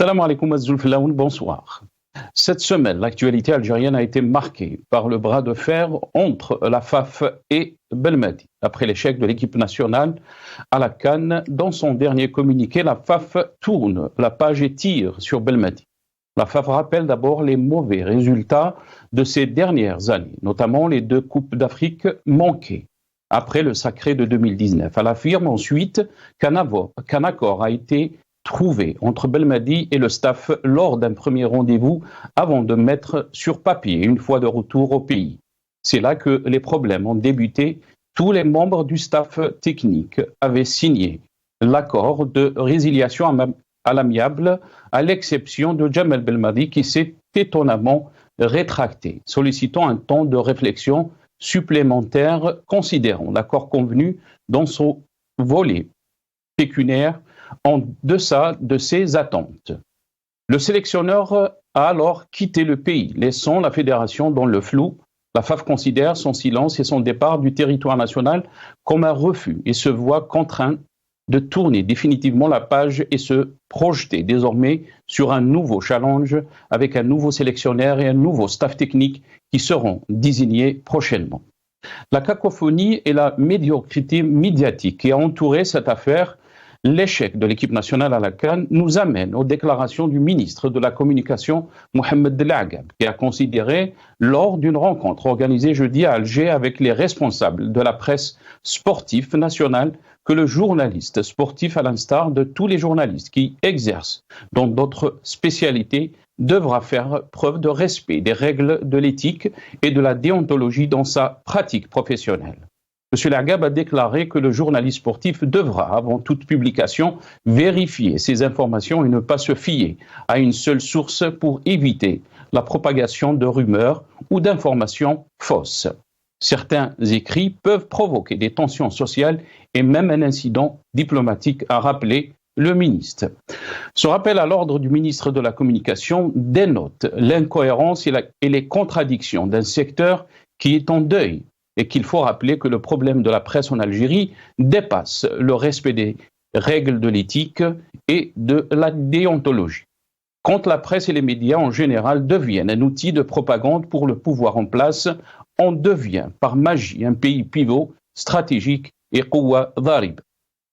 Salam alaikum Azulfilaoun, bonsoir. Cette semaine, l'actualité algérienne a été marquée par le bras de fer entre la FAF et Belmadi. Après l'échec de l'équipe nationale à la CAN, dans son dernier communiqué, la FAF tourne la page et tire sur Belmadi. La FAF rappelle d'abord les mauvais résultats de ces dernières années, notamment les 2 Coupes d'Afrique manquées après le sacré de 2019. Elle affirme ensuite qu'un accord a été trouvé entre Belmadi et le staff lors d'un premier rendez-vous avant de mettre sur papier une fois de retour au pays. C'est là que les problèmes ont débuté. Tous les membres du staff technique avaient signé l'accord de résiliation à l'amiable, à l'exception de Jamel Belmadi qui s'est étonnamment rétracté, sollicitant un temps de réflexion supplémentaire, considérant l'accord convenu dans son volet pécuniaire en deçà de ses attentes. Le sélectionneur a alors quitté le pays, laissant la fédération dans le flou. La FAF considère son silence et son départ du territoire national comme un refus et se voit contraint de tourner définitivement la page et se projeter désormais sur un nouveau challenge avec un nouveau sélectionneur et un nouveau staff technique qui seront désignés prochainement. La cacophonie et la médiocrité médiatique qui a entouré cette affaire, l'échec de l'équipe nationale à la CAN, nous amène aux déclarations du ministre de la Communication, Mohamed Delagab, qui a considéré, lors d'une rencontre organisée jeudi à Alger avec les responsables de la presse sportive nationale, que le journaliste sportif, à l'instar de tous les journalistes qui exercent dans d'autres spécialités, devra faire preuve de respect des règles de l'éthique et de la déontologie dans sa pratique professionnelle. M. Lagab a déclaré que le journaliste sportif devra, avant toute publication, vérifier ses informations et ne pas se fier à une seule source pour éviter la propagation de rumeurs ou d'informations fausses. Certains écrits peuvent provoquer des tensions sociales et même un incident diplomatique, a rappelé le ministre. Ce rappel à l'ordre du ministre de la Communication dénote l'incohérence et les contradictions d'un secteur qui est en deuil et qu'il faut rappeler que le problème de la presse en Algérie dépasse le respect des règles de l'éthique et de la déontologie. Quand la presse et les médias en général deviennent un outil de propagande pour le pouvoir en place, on devient par magie un pays pivot stratégique et Qouwa Dharib.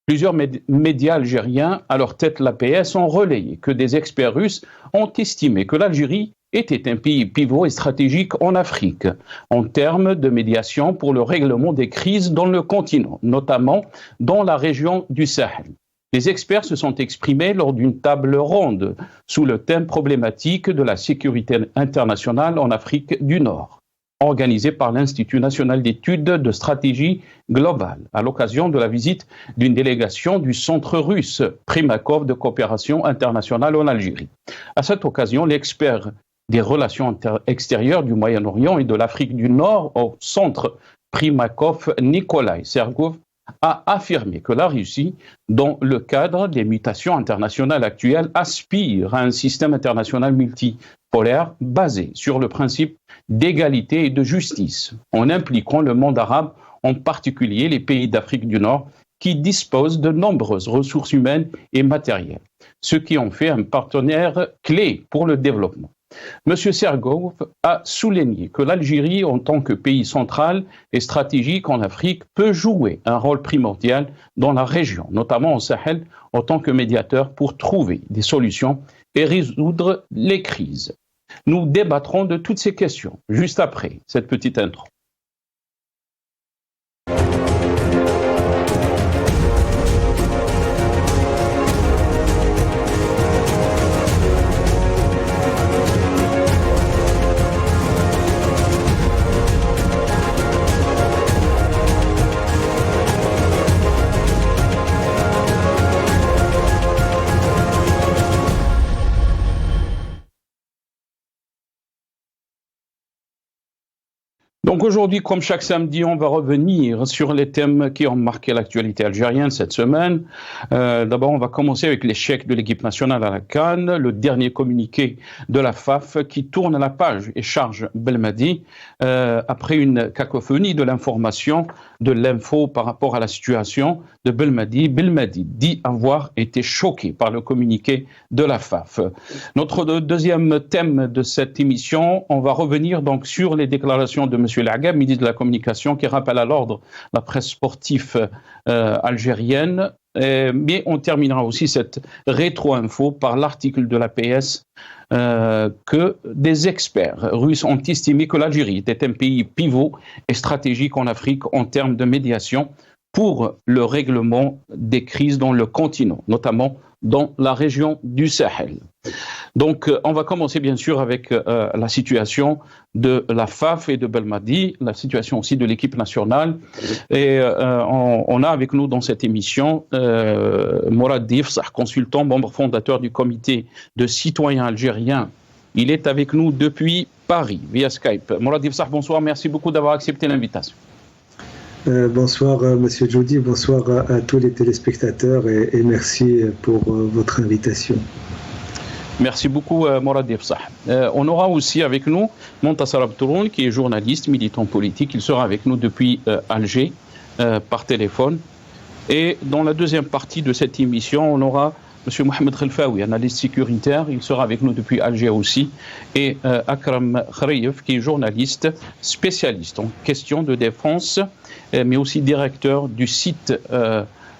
Plusieurs médias algériens, à leur tête l'APS, ont relayé que des experts russes ont estimé que l'Algérie était un pays pivot et stratégique en Afrique, en termes de médiation pour le règlement des crises dans le continent, notamment dans la région du Sahel. Les experts se sont exprimés lors d'une table ronde sous le thème problématique de la sécurité internationale en Afrique du Nord, organisée par l'Institut national d'études de stratégie globale, à l'occasion de la visite d'une délégation du Centre russe Primakov de coopération internationale en Algérie. À cette occasion, l'expert des relations extérieures du Moyen-Orient et de l'Afrique du Nord au Centre Primakov, Nikolai Sergov, a affirmé que la Russie, dans le cadre des mutations internationales actuelles, aspire à un système international multipolaire basé sur le principe d'égalité et de justice, en impliquant le monde arabe, en particulier les pays d'Afrique du Nord, qui disposent de nombreuses ressources humaines et matérielles, ce qui en fait un partenaire clé pour le développement. M. Sergov a souligné que l'Algérie, en tant que pays central et stratégique en Afrique, peut jouer un rôle primordial dans la région, notamment au Sahel, en tant que médiateur pour trouver des solutions et résoudre les crises. Nous débattrons de toutes ces questions juste après cette petite intro. Donc aujourd'hui, comme chaque samedi, on va revenir sur les thèmes qui ont marqué l'actualité algérienne cette semaine. D'abord, on va commencer avec l'échec de l'équipe nationale à la CAN, le dernier communiqué de la FAF qui tourne la page et charge Belmadi après une cacophonie de l'information, de l'info par rapport à la situation de Belmadi. Belmadi dit avoir été choqué par le communiqué de la FAF. Notre deuxième thème de cette émission, on va revenir donc sur les déclarations de M. L'Agab, ministre de la Communication, qui rappelle à l'ordre la presse sportive algérienne. Mais on terminera aussi cette rétro-info par l'article de la PS que des experts russes ont estimé que l'Algérie était un pays pivot et stratégique en Afrique en termes de médiation pour le règlement des crises dans le continent, notamment dans la région du Sahel. Donc, on va commencer bien sûr avec la situation de la FAF et de Belmadi, la situation aussi de l'équipe nationale. Et on a avec nous dans cette émission Morad Difsah, consultant, membre fondateur du comité de citoyens algériens. Il est avec nous depuis Paris, via Skype. Morad Difsah, bonsoir, merci beaucoup d'avoir accepté l'invitation. Bonsoir Monsieur Djoudi, bonsoir à tous les téléspectateurs et merci pour votre invitation. Merci beaucoup Morad Difsah. On aura aussi avec nous Montassar Abtouroun qui est journaliste, militant politique. Il sera avec nous depuis Alger par téléphone. Et dans la deuxième partie de cette émission, on aura M. Mohamed Khelfaoui, analyste sécuritaire. Il sera avec nous depuis Alger aussi. Et Akram Khariev qui est journaliste, spécialiste en questions de défense, mais aussi directeur du site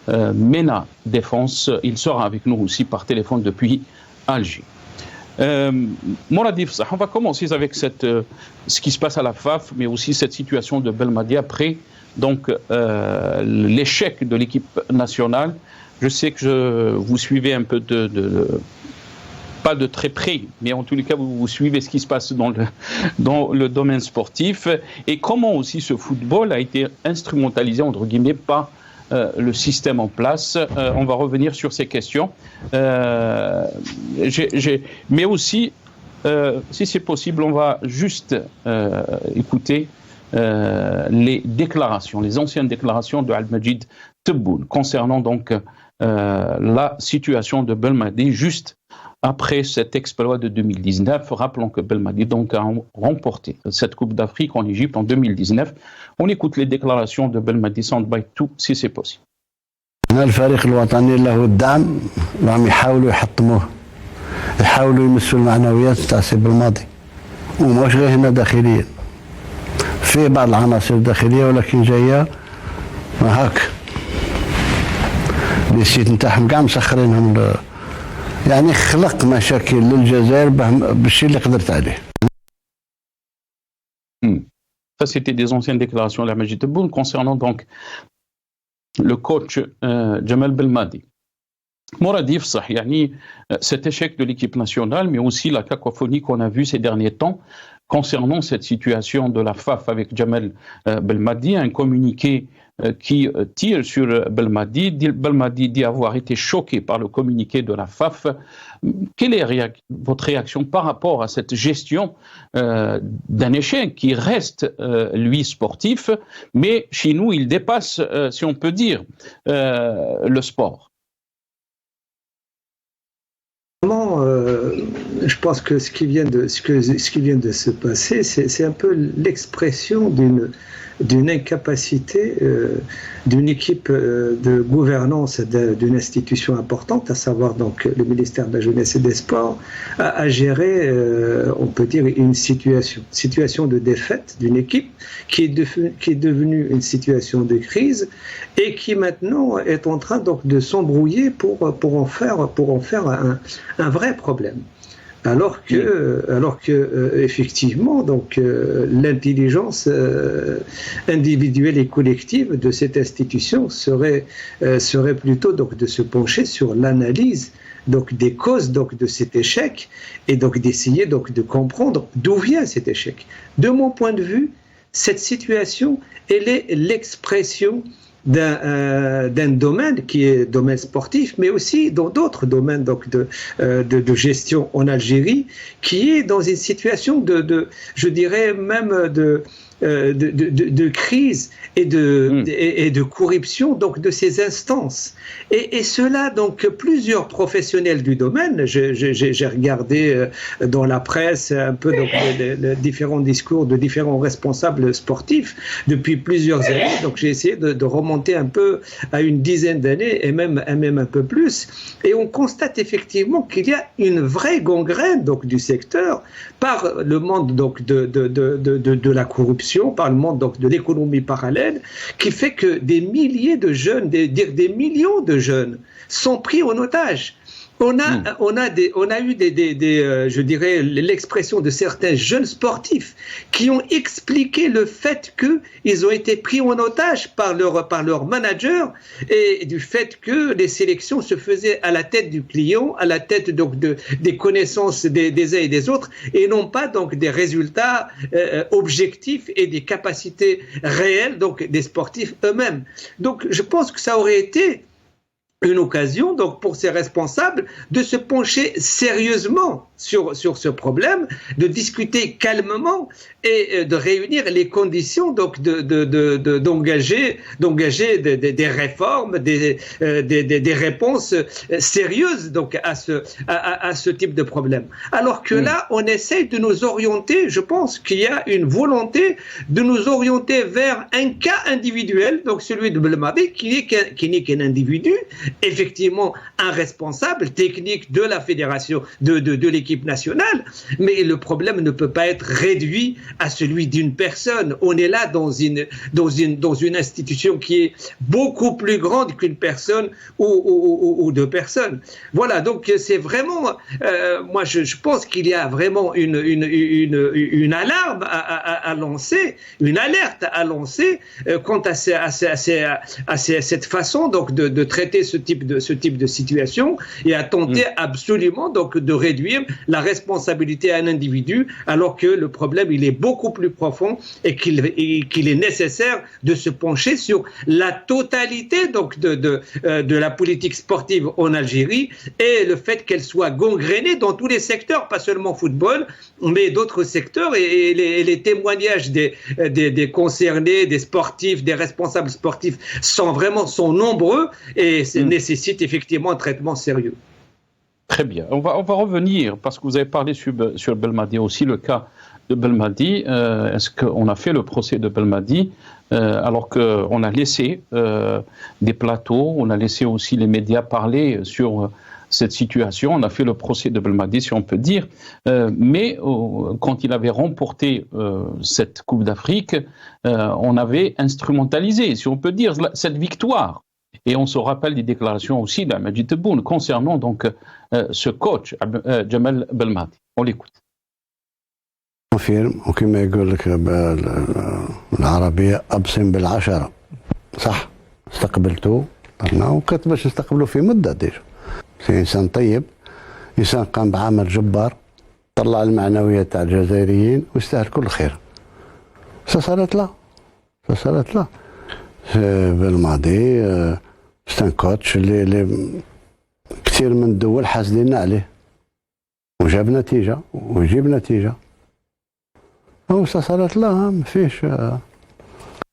MENA Défense. Il sera avec nous aussi par téléphone depuis Alger. Morad Difsah, on va commencer avec ce qui se passe à la FAF, mais aussi cette situation de Belmadi après donc l'échec de l'équipe nationale. Je sais que vous suivez un peu pas de très près, mais en tous les cas, vous suivez ce qui se passe dans le domaine sportif et comment aussi ce football a été instrumentalisé, entre guillemets, par le système en place. On va revenir sur ces questions. Mais aussi, si c'est possible, on va juste écouter les déclarations, les anciennes déclarations de Al-Majid Tebboune concernant donc la situation de Belmadi juste après cet exploit de 2019. Rappelons que Belmadi donc a remporté cette Coupe d'Afrique en Égypte en 2019. On écoute les déclarations de Belmadi soundbite tout si c'est possible. الفريق الوطني له الدعم راهم يحاولوا يحاولوا يمسوا المعنويات تاع السي بالماضي وماش غير هنا داخليا في بعض العناصر داخليه ولكن جايه هاك لي سيت نتاعهم كاع مسخرينهم يعني خلق مشاكل للجزائر بالشيء اللي قدرت عليه. Ça, c'était des anciennes déclarations de Al-Majid Tebboune concernant donc le coach Jamal Belmadi. Morad Difsah, cet échec de l'équipe nationale, mais aussi la cacophonie qu'on a vue ces derniers temps concernant cette situation de la FAF avec Jamal Belmadi, un communiqué qui tire sur Belmadi. Belmadi dit avoir été choqué par le communiqué de la FAF. Quelle est votre réaction par rapport à cette gestion d'un échec qui reste, lui, sportif, mais chez nous, il dépasse, si on peut dire, le sport? Je pense que ce qui vient de se passer, c'est un peu l'expression d'une incapacité d'une équipe de gouvernance d'une institution importante, à savoir donc le ministère de la Jeunesse et des Sports, à gérer, on peut dire, une situation de défaite d'une équipe qui est devenue une situation de crise et qui maintenant est en train donc de s'embrouiller pour en faire un vrai problème. Alors que effectivement, donc l'intelligence individuelle et collective de cette institution serait plutôt donc de se pencher sur l'analyse donc des causes donc de cet échec et donc d'essayer donc de comprendre d'où vient cet échec. De mon point de vue, cette situation, elle est l'expression d'un domaine qui est domaine sportif, mais aussi dans d'autres domaines donc de gestion en Algérie, qui est dans une situation je dirais même de crise et de corruption donc de ces instances. Et cela, donc, plusieurs professionnels du domaine, j'ai regardé dans la presse un peu donc, les différents discours de différents responsables sportifs depuis plusieurs années, donc j'ai essayé de remonter un peu à une dizaine d'années et même un peu plus, et on constate effectivement qu'il y a une vraie gangrène donc, du secteur par le monde donc, de la corruption, par le monde donc, de l'économie parallèle, qui fait que des milliers de jeunes, des millions de jeunes sont pris en otage. On a eu je dirais, l'expression de certains jeunes sportifs qui ont expliqué le fait qu'ils ont été pris en otage par leur manager et du fait que les sélections se faisaient à la tête du client, à la tête donc des connaissances des uns et des autres, et non pas donc des résultats objectifs et des capacités réelles donc des sportifs eux-mêmes. Donc je pense que ça aurait été une occasion donc pour ces responsables de se pencher sérieusement sur ce problème, de discuter calmement et de réunir les conditions donc d'engager des réformes, des réponses sérieuses donc à ce type de problème. Alors que là, on essaye de nous orienter, je pense qu'il y a une volonté de nous orienter vers un cas individuel, donc celui de Belmadi, qui n'est qu'un individu, effectivement un responsable technique de la fédération, de l'équipe nationale, mais le problème ne peut pas être réduit à celui d'une personne. On est là dans une institution qui est beaucoup plus grande qu'une personne ou deux personnes. Voilà, donc c'est vraiment, moi je pense qu'il y a vraiment une alarme à lancer, une alerte à lancer quant à cette façon donc de traiter ce type de situation et à tenter absolument donc de réduire la responsabilité à un individu, alors que le problème il est beaucoup plus profond et qu'il est nécessaire de se pencher sur la totalité donc de la politique sportive en Algérie et le fait qu'elle soit gangrénée dans tous les secteurs, pas seulement football, mais d'autres secteurs, et les témoignages des concernés, des sportifs, des responsables sportifs sont nombreux et nécessitent effectivement un traitement sérieux. Très bien. On va revenir, parce que vous avez parlé sur Belmadi aussi, le cas de Belmadi. Est-ce qu'on a fait le procès de Belmadi alors qu'on a laissé des plateaux, on a laissé aussi les médias parler sur cette situation. On a fait le procès de Belmadi, si on peut dire. Mais quand il avait remporté cette Coupe d'Afrique, on avait instrumentalisé, si on peut dire, cette victoire. Et on se rappelle des déclarations aussi d'Amedjid Tebboune concernant donc ce coach Jamal Belmadi. On l'écoute. confirme وكما يقول لك بالعربية أبصم بالعشرة صح استقبلته أنا وكنت باش نستقبله في مدة ديجا إنسان طيب إنسان قام بعمل جبار طلع المعنويات تاع الجزائريين ويستاهل كل خير صارت له بالماضي ستان كوتش اللي كثير من الدول حاسدين عليه وجاب نتيجة ويجيب نتيجة هو صارت له ما فيش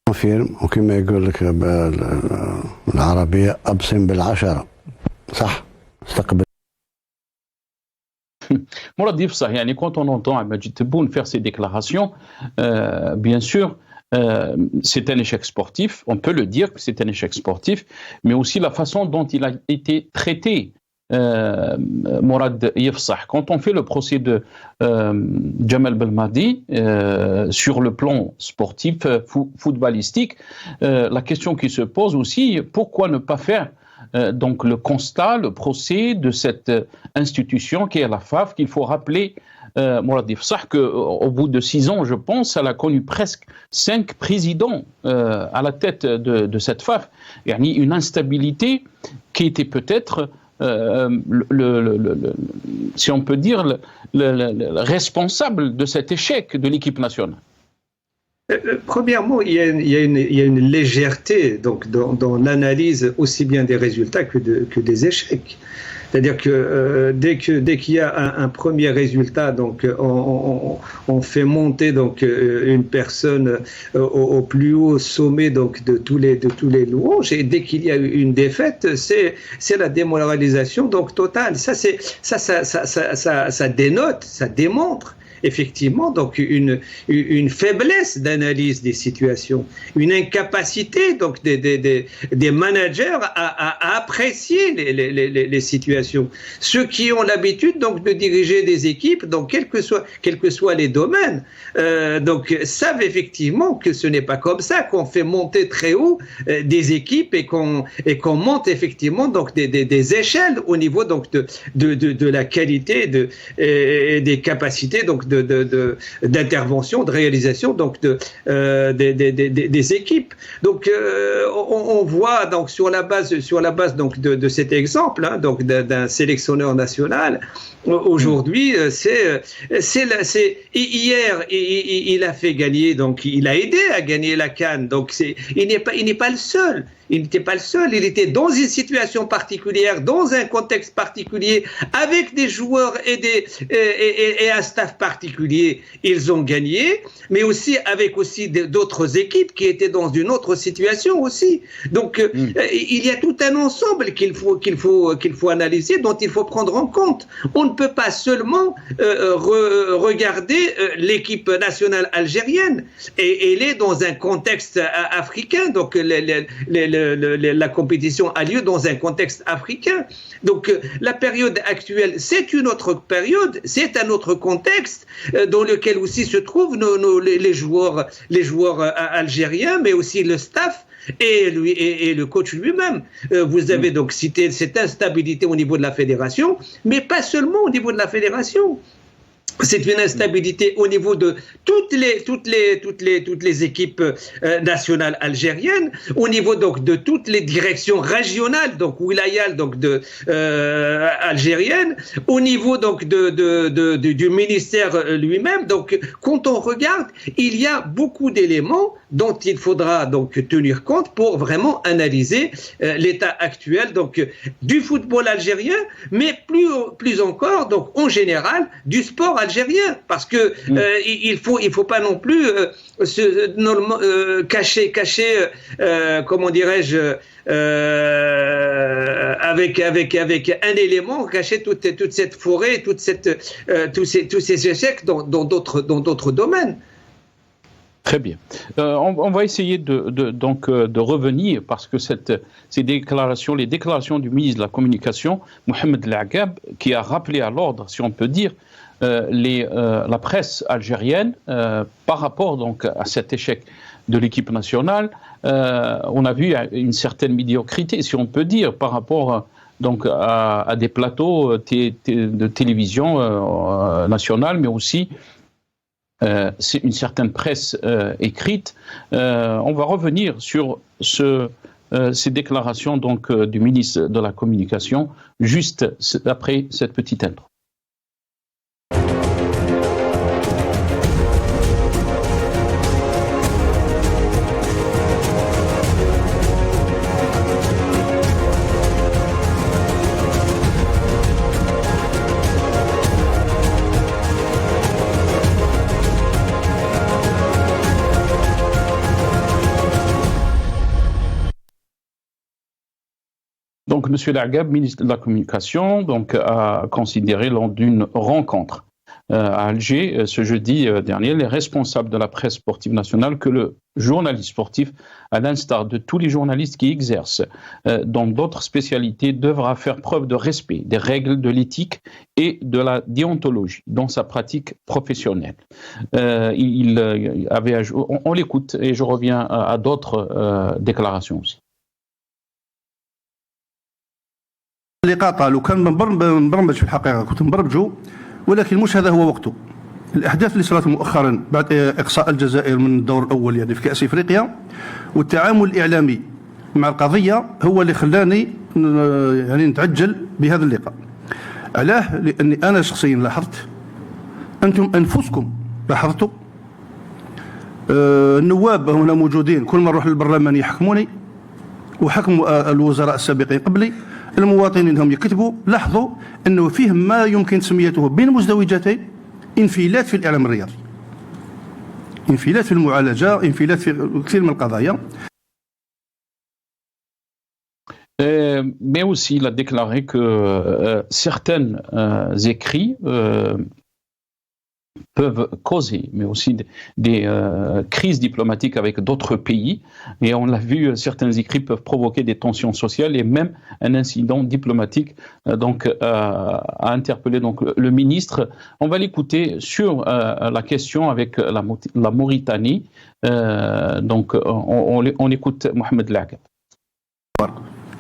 كونفيرم وكما يقول لك بالعربية أبصم بالعشرة صح استقبل. Mourad Yefsah, quand on entend Amedjid Tebboune faire ces déclarations, bien sûr, c'est un échec sportif, on peut le dire que c'est un échec sportif, mais aussi la façon dont il a été traité, Mourad Yefsah. Quand on fait le procès de Jamal Belmadi sur le plan sportif, footballistique, la question qui se pose aussi, pourquoi ne pas faire donc le constat, le procès de cette institution qui est la FAF, qu'il faut rappeler, Mourad Yefsah, qu'au bout de 6 ans, je pense, elle a connu presque 5 présidents à la tête de cette FAF. Il y a une instabilité qui était peut-être, si on peut dire, le responsable de cet échec de l'équipe nationale. Premièrement, il y a une légèreté donc, dans l'analyse aussi bien des résultats que des échecs. C'est-à-dire que dès qu'il y a un premier résultat, donc on fait monter donc une personne au plus haut sommet donc de tous les louanges, et dès qu'il y a une défaite, c'est la démoralisation donc totale. Ça dénote, ça démontre effectivement donc une faiblesse d'analyse des situations, une incapacité donc des managers à apprécier les situations. Ceux qui ont l'habitude donc de diriger des équipes, donc quels que soient les domaines, donc savent effectivement que ce n'est pas comme ça qu'on fait monter très haut des équipes et qu'on monte effectivement donc des échelles au niveau donc de la qualité et des capacités donc d'intervention, de réalisation donc des équipes. Donc on voit donc sur la base donc de cet exemple donc d'un sélectionneur national. Aujourd'hui, hier, il a fait gagner, donc il a aidé à gagner la CAN. Donc il n'est pas le seul. Il n'était pas le seul. Il était dans une situation particulière, dans un contexte particulier, avec des joueurs et un staff particulier. Ils ont gagné, mais aussi avec d'autres équipes qui étaient dans une autre situation aussi. Donc il y a tout un ensemble qu'il faut analyser, dont il faut prendre en compte. On ne peut pas seulement regarder l'équipe nationale algérienne, et elle est dans un contexte africain. Donc la compétition a lieu dans un contexte africain. Donc la période actuelle, c'est une autre période, c'est un autre contexte dans lequel aussi se trouvent les joueurs algériens, mais aussi le staff et le coach lui-même. Vous avez donc cité cette instabilité au niveau de la fédération, mais pas seulement au niveau de la fédération. C'est une instabilité au niveau de toutes les équipes nationales algériennes, au niveau donc de toutes les directions régionales, donc wilayales, donc algériennes, au niveau donc du ministère lui-même. Donc quand on regarde, il y a beaucoup d'éléments dont il faudra donc tenir compte pour vraiment analyser l'état actuel donc du football algérien, mais plus encore donc en général du sport algérien, parce que il faut pas non plus cacher comment dirais-je avec un élément, cacher toute cette forêt, tous ces échecs dans d'autres domaines. Très bien. On va essayer de revenir, parce que les déclarations du ministre de la Communication, Mohamed El-Agab, qui a rappelé à l'ordre, si on peut dire, la presse algérienne par rapport donc à cet échec de l'équipe nationale. On a vu une certaine médiocrité, si on peut dire, par rapport donc à des plateaux de télévision nationale, mais aussi c'est une certaine presse écrite. On va revenir sur ces déclarations donc du ministre de la Communication juste après cette petite intro. Donc, M. El-Agab, ministre de la Communication, donc, a considéré lors d'une rencontre à Alger ce jeudi dernier, les responsables de la presse sportive nationale, que le journaliste sportif, à l'instar de tous les journalistes qui exercent dans d'autres spécialités, devra faire preuve de respect des règles de l'éthique et de la déontologie dans sa pratique professionnelle. Il avait on l'écoute et je reviens à d'autres déclarations aussi. اللقاء طال وكان مبرمج في الحقيقه، كنت مبرمجه، ولكن مش هذا هو وقته. الاحداث اللي صارت مؤخرا بعد اقصاء الجزائر من الدور الاول يعني في كاس افريقيا، والتعامل الاعلامي مع القضيه هو اللي خلاني يعني نتعجل بهذا اللقاء. علاه؟ لاني انا شخصيا لاحظت، انتم انفسكم لاحظتوا، النواب هنا موجودين كل ما نروح للبرلمان يحكموني وحكموا الوزراء السابقين قبلي المواطنين هم يكتبوا لاحظوا أنه فيه ما يمكن تسميته بين مزدوجتين انفلات في الإعلام الرياضي، انفلات في المعالجة، انفلات في كثير من القضايا. Mais aussi, il a déclaré que certains écrits peuvent causer, mais aussi des crises diplomatiques avec d'autres pays. Et on l'a vu, certains écrits peuvent provoquer des tensions sociales et même un incident diplomatique. Donc, a interpellé donc le ministre. On va l'écouter sur la question avec la Mauritanie. Donc, on écoute Mohamed Lagab.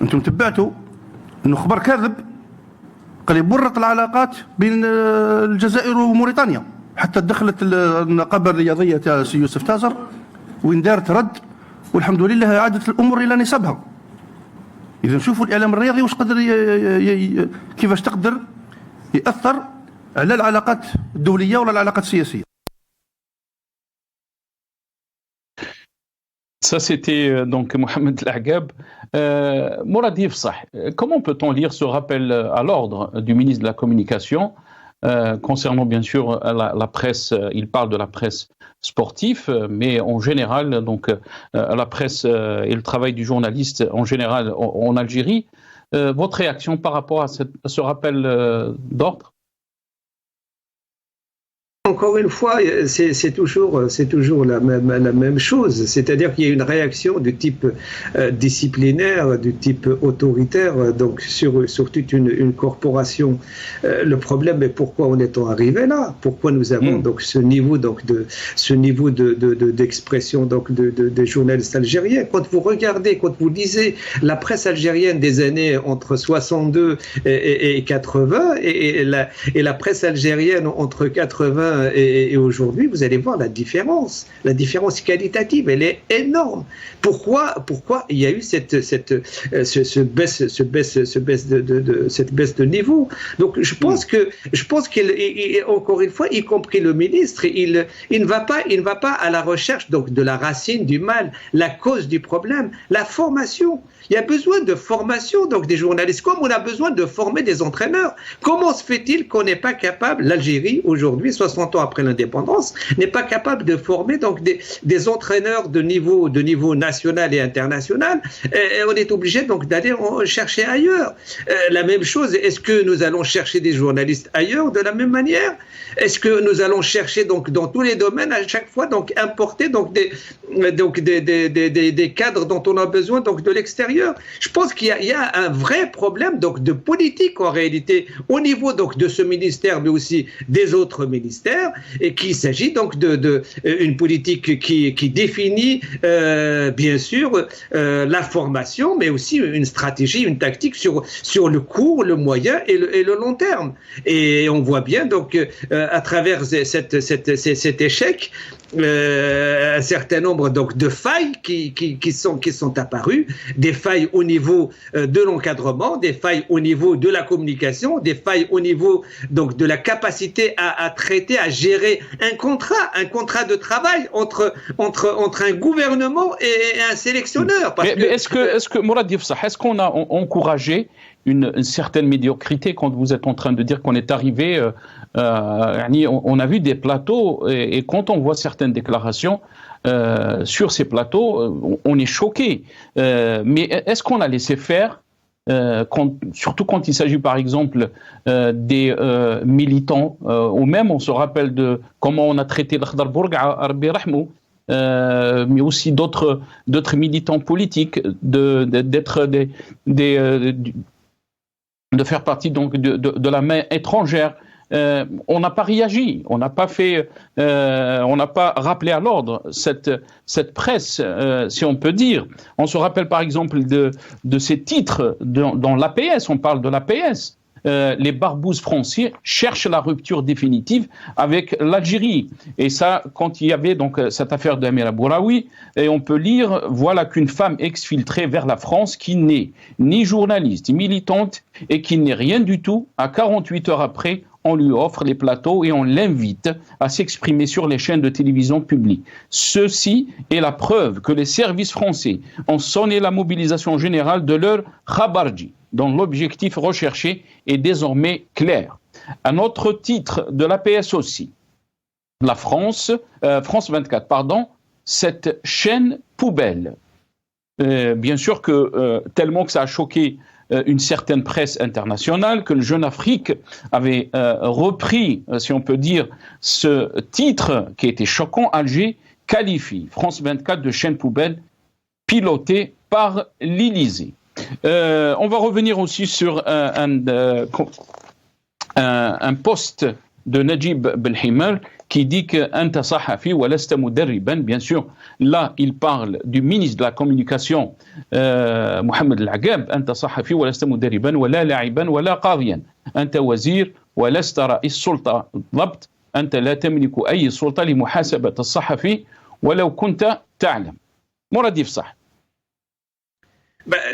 أنتم تبعتوا أنه خبر كاذب قال يبرق العلاقات بين الجزائر وموريتانيا، حتى دخلت النقابة الرياضية تاع سي يوسف تازر وين دارت رد، والحمد لله عادت الأمور إلى نصابها. إذا شوفوا الإعلام الرياضي واش قدر كيفاش تقدر يأثر على العلاقات الدولية ولا العلاقات السياسية. Ça, c'était donc Mohamed Lagab. Mourad Ifsah, comment peut-on lire ce rappel à l'ordre du ministre de la Communication concernant bien sûr la presse? Il parle de la presse sportive, mais en général, donc la presse et le travail du journaliste en général en Algérie. Votre réaction par rapport à ce rappel d'ordre? Encore une fois, c'est toujours la même chose, c'est-à-dire qu'il y a une réaction de type disciplinaire, de type autoritaire, donc sur toute une corporation. Le problème est pourquoi en est-on arrivé là? Pourquoi nous avons donc ce niveau d'expression donc des journalistes algériens? Quand vous regardez, quand vous lisez la presse algérienne des années entre 62 et 80 et la presse algérienne entre 80 et aujourd'hui, vous allez voir la différence qualitative, elle est énorme. Pourquoi il y a eu cette baisse de niveau? Donc je pense qu'il, encore une fois, y compris le ministre, il ne va pas à la recherche donc de la racine du mal, la cause du problème, la formation. Il y a besoin de formation donc des journalistes, comme on a besoin de former des entraîneurs. Comment se fait-il qu'on n'est pas capable, l'Algérie aujourd'hui, 60 ans après l'indépendance, n'est pas capable de former donc des entraîneurs de niveau national et international, et on est obligé donc d'aller chercher ailleurs. La même chose, est-ce que nous allons chercher des journalistes ailleurs de la même manière? Est-ce que nous allons chercher donc dans tous les domaines à chaque fois donc importer donc des cadres dont on a besoin donc de l'extérieur? Je pense qu'il y a un vrai problème donc de politique en réalité au niveau donc de ce ministère, mais aussi des autres ministères, et qu'il s'agit donc de une politique qui définit bien sûr la formation, mais aussi une stratégie, une tactique sur le court, le moyen et le long terme. Et on voit bien donc à travers cet échec un certain nombre donc de failles qui sont apparues, des failles au niveau de l'encadrement, des failles au niveau de la communication, des failles au niveau donc de la capacité à traiter, à gérer un contrat de travail entre un gouvernement et un sélectionneur. Mais est-ce que Mourad Ifsah, est-ce qu'on a encouragé une certaine médiocrité quand vous êtes en train de dire qu'on est arrivé, on a vu des plateaux et quand on voit certaines déclarations sur ces plateaux, on est choqué. Mais est-ce qu'on a laissé faire, surtout quand il s'agit par exemple des militants, ou même on se rappelle de comment on a traité l'Akhdar à Rabbi Rahmou, mais aussi d'autres militants politiques, de faire partie donc de la main étrangère. On n'a pas réagi, on n'a pas rappelé à l'ordre cette presse, si on peut dire. On se rappelle par exemple de ces titres dans l'APS, on parle de l'APS. Les barbouzes français cherchent la rupture définitive avec l'Algérie. Et ça, quand il y avait donc cette affaire d'Amira Bouraoui, et on peut lire, voilà qu'une femme exfiltrée vers la France qui n'est ni journaliste, ni militante, et qui n'est rien du tout, à 48 heures après, on lui offre les plateaux et on l'invite à s'exprimer sur les chaînes de télévision publiques. Ceci est la preuve que les services français ont sonné la mobilisation générale de leur khabarji. dont l'objectif recherché est désormais clair. Un autre titre de l'APS aussi, la France 24, pardon, cette chaîne poubelle. Bien sûr que tellement que ça a choqué une certaine presse internationale, que le Jeune Afrique avait repris, si on peut dire, ce titre qui était choquant. Alger qualifie France 24 de chaîne poubelle pilotée par l'Élysée. On va revenir aussi sur un post de Najib Belhimer qui dit que Anta sahafi wa lasta mudarriban. Bien sûr, là, il parle du ministre de la Communication, Mohamed Al-Agab. Anta sahafi wa lasta mudarriban wa la la'iban wa la qadiyan. Anta wazir wa lasta ra'is sulta ضبط. Anta la tamliku ay sulta li muhasabat as-sahafi walau kunta ta'lam. Mouradif Sah.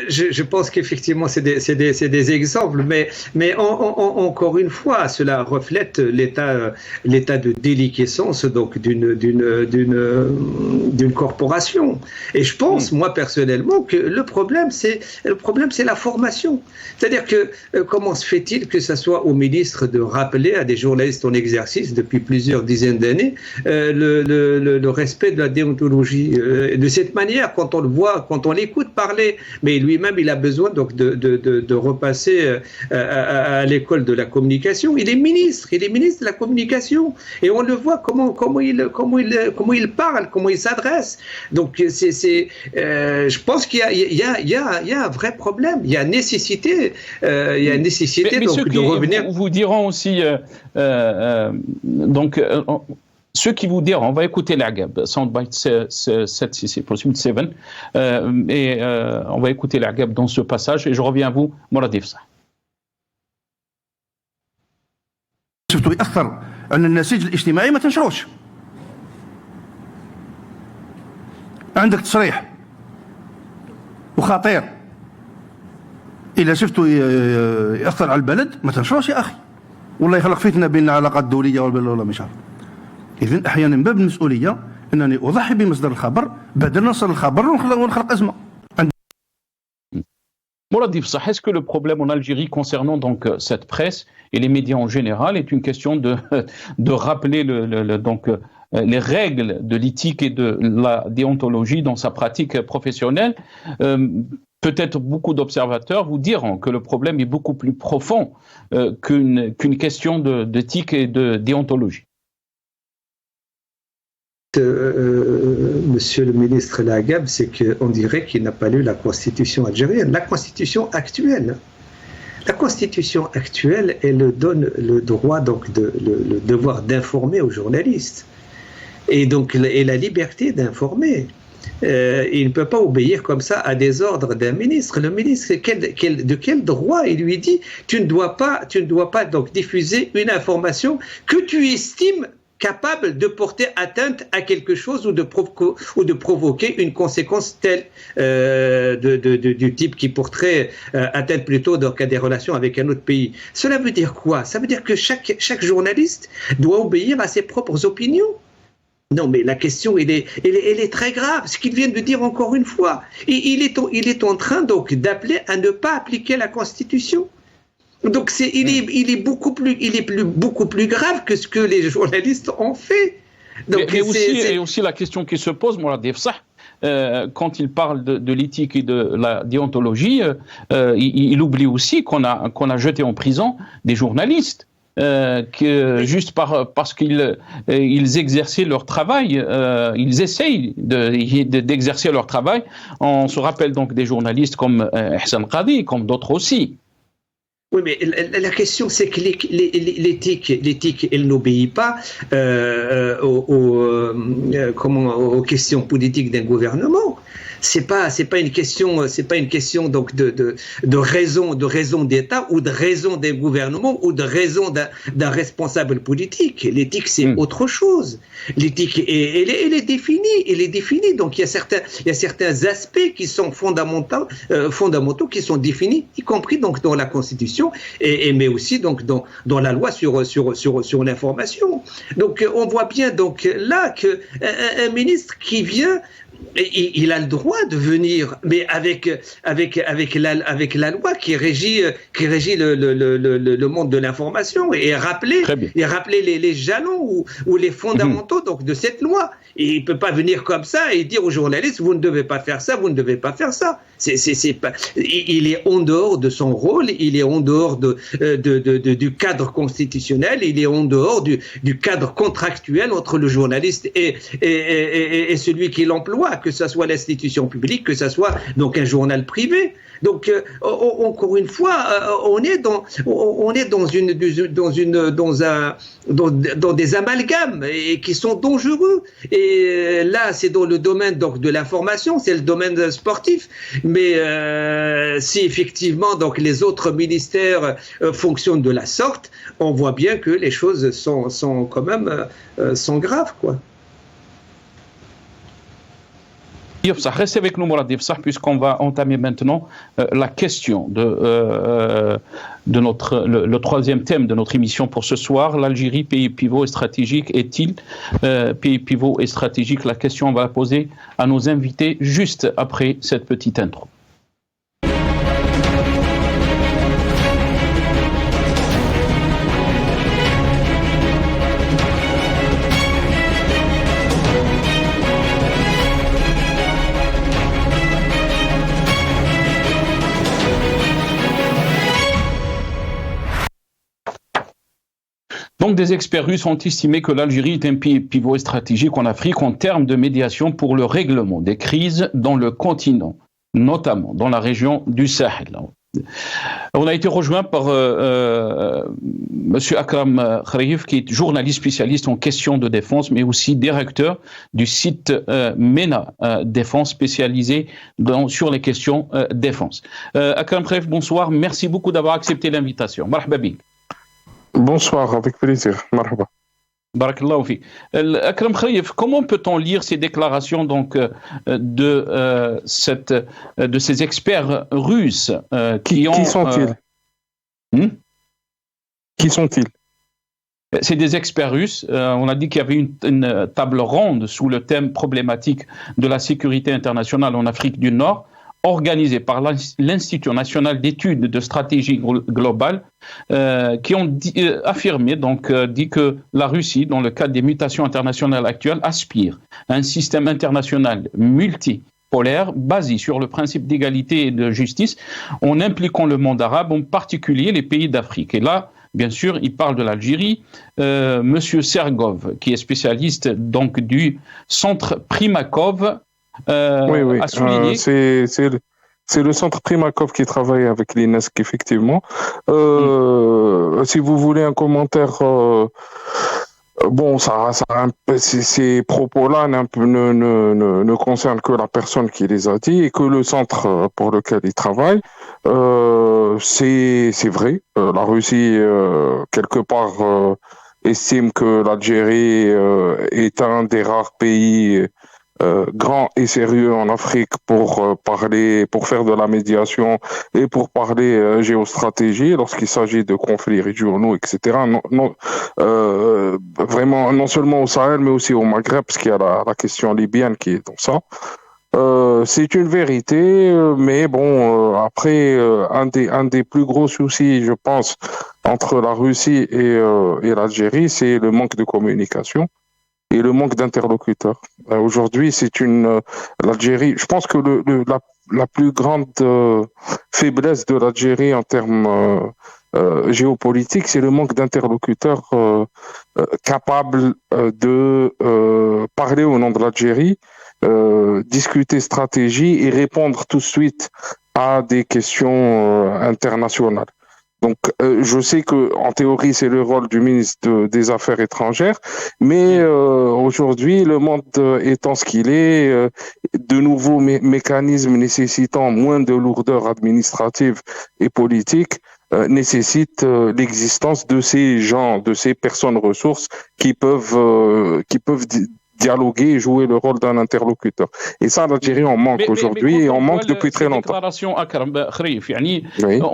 Je pense qu'effectivement, c'est des exemples, mais encore une fois, cela reflète l'état de déliquescence donc d'une corporation. Et je pense, moi personnellement, que le problème, c'est la formation. C'est-à-dire que comment se fait-il que ce soit au ministre de rappeler à des journalistes en exercice depuis plusieurs dizaines d'années le respect de la déontologie de cette manière, quand on le voit, quand on l'écoute parler. Mais lui-même, il a besoin donc de repasser à l'école de la communication. Il est ministre de la communication, et on le voit comment il parle, comment il s'adresse. Donc je pense qu'il y a un vrai problème. Il y a nécessité, donc de revenir. Vous diront aussi ceux qui vous diront, on va écouter l'Agab, Soundbite 7, si c'est possible, 7, et on va écouter l'Agab dans ce passage, et je reviens à vous, Mouradif Sah. شفتوا يأثر أن النسيج الاجتماعي ما تنشروش. عندك تصريح وخطير إذا شفتوا يأثر على البلد ما تنشروش يا أخي، والله يخلق فتنة بين العلاقات الدولية ولا مش عارف. إذن أحيانا من باب المسؤولية أنني أضحي بمصدر الخبر بدل نصل الخبر ونخلق أزمة. Mouradif Sah, est-ce que le problème en Algérie concernant donc cette presse et les médias en général est une question de rappeler les règles de l'éthique et de la déontologie dans sa pratique professionnelle? Peut-être beaucoup d'observateurs vous diront que le problème est beaucoup plus profond qu'une question d'éthique et de déontologie. Monsieur le ministre Lagab, c'est qu'on dirait qu'il n'a pas lu la constitution algérienne, la constitution actuelle. La constitution actuelle, elle donne le droit, donc, le devoir d'informer aux journalistes. Et donc, et la liberté d'informer. Il ne peut pas obéir comme ça à des ordres d'un ministre. Le ministre, de quel droit il lui dit tu ne dois pas donc diffuser une information que tu estimes capable de porter atteinte à quelque chose ou de provoquer une conséquence telle du type qui porterait atteinte plutôt donc à des relations avec un autre pays. Cela veut dire quoi? Ça veut dire que chaque journaliste doit obéir à ses propres opinions. Non, mais la question, elle est très grave. Ce qu'il vient de dire encore une fois, il est en train donc d'appeler à ne pas appliquer la Constitution. Donc il est beaucoup plus grave que ce que les journalistes ont fait. Donc, et aussi la question qui se pose, Mouradif Sah, quand il parle de l'éthique et de la déontologie, il oublie aussi qu'on a jeté en prison des journalistes. Juste parce qu'ils exerçaient leur travail, ils essayent d'exercer leur travail. On se rappelle donc des journalistes comme Hassan Qadi, comme d'autres aussi. Oui, mais la question, c'est que l'éthique, elle n'obéit pas aux questions politiques d'un gouvernement. C'est pas une question donc de raison d'État ou de raison d'un gouvernement ou de raison d'un responsable politique. L'éthique, c'est autre chose. L'éthique, elle est définie. Donc il y a certains aspects qui sont fondamentaux qui sont définis, y compris donc dans la Constitution mais aussi donc dans la loi sur l'information. Donc on voit bien donc là que un ministre qui vient il a le droit de venir, mais avec la loi qui régit le monde de l'information et rappeler les jalons ou les fondamentaux donc de cette loi. Et il peut pas venir comme ça et dire aux journalistes vous ne devez pas faire ça, vous ne devez pas faire ça. C'est pas. Il est en dehors de son rôle, il est en dehors du cadre constitutionnel, il est en dehors du cadre contractuel entre le journaliste et celui qui l'emploie, que ce soit l'institution publique, que ce soit donc un journal privé. Donc encore une fois, on est dans des amalgames et qui sont dangereux. Et là, c'est dans le domaine donc de l'information, c'est le domaine sportif. Mais si effectivement donc les autres ministères fonctionnent de la sorte, on voit bien que les choses sont quand même sont graves, quoi. Restez avec nous, Mourad Ifsah, puisqu'on va entamer maintenant la question de le troisième thème de notre émission pour ce soir. L'Algérie, pays pivot et stratégique, est-il pays pivot et stratégique? La question, on va la poser à nos invités juste après cette petite intro. Donc, des experts russes ont estimé que l'Algérie est un pays pivot stratégique en Afrique en termes de médiation pour le règlement des crises dans le continent, notamment dans la région du Sahel. On a été rejoint par M. Akram Khrayef, qui est journaliste spécialiste en questions de défense, mais aussi directeur du site MENA Défense, spécialisé sur les questions défense. Akram Khrayef, bonsoir. Merci beaucoup d'avoir accepté l'invitation. Marhaba bik. Bonsoir, avec plaisir. Marhaba. Barakallahu fi. Akram Khrayef, comment peut-on lire ces déclarations donc de ces experts russes qui sont-ils Qui sont-ils? C'est des experts russes. On a dit qu'il y avait une table ronde sous le thème problématique de la sécurité internationale en Afrique du Nord, organisée par l'Institut national d'études de stratégie globale, qui ont affirmé, dit que la Russie, dans le cadre des mutations internationales actuelles, aspire à un système international multipolaire basé sur le principe d'égalité et de justice, en impliquant le monde arabe, en particulier les pays d'Afrique. Et là, bien sûr, il parle de l'Algérie. Monsieur Sergov, qui est spécialiste donc du centre Primakov, oui. a souligné. C'est le centre Primakov qui travaille avec l'INESC, effectivement. Si vous voulez un commentaire, ces propos-là ne concernent que la personne qui les a dit et que le centre pour lequel il travaille. C'est vrai. La Russie, quelque part, estime que l'Algérie est un des rares pays grand et sérieux en Afrique pour faire de la médiation et pour parler géostratégie lorsqu'il s'agit de conflits régionaux, etc. Vraiment, non seulement au Sahel, mais aussi au Maghreb, parce qu'il y a la question libyenne qui est dans ça. C'est une vérité, mais bon, après, un des plus gros soucis, je pense, entre la Russie et l'Algérie, c'est le manque de communication et le manque d'interlocuteurs. Aujourd'hui, l'Algérie, je pense que la plus grande faiblesse de l'Algérie en termes géopolitiques, c'est le manque d'interlocuteurs capables de parler au nom de l'Algérie, discuter stratégie et répondre tout de suite à des questions internationales. Donc, je sais que en théorie, c'est le rôle du ministre des Affaires étrangères, mais aujourd'hui, le monde étant ce qu'il est, de nouveaux mécanismes nécessitant moins de lourdeur administrative et politique nécessitent l'existence de ces gens, de ces personnes ressources qui peuvent dialoguer et jouer le rôle d'un interlocuteur. Et ça, l'Algérie en manque aujourd'hui et on manque depuis très longtemps. On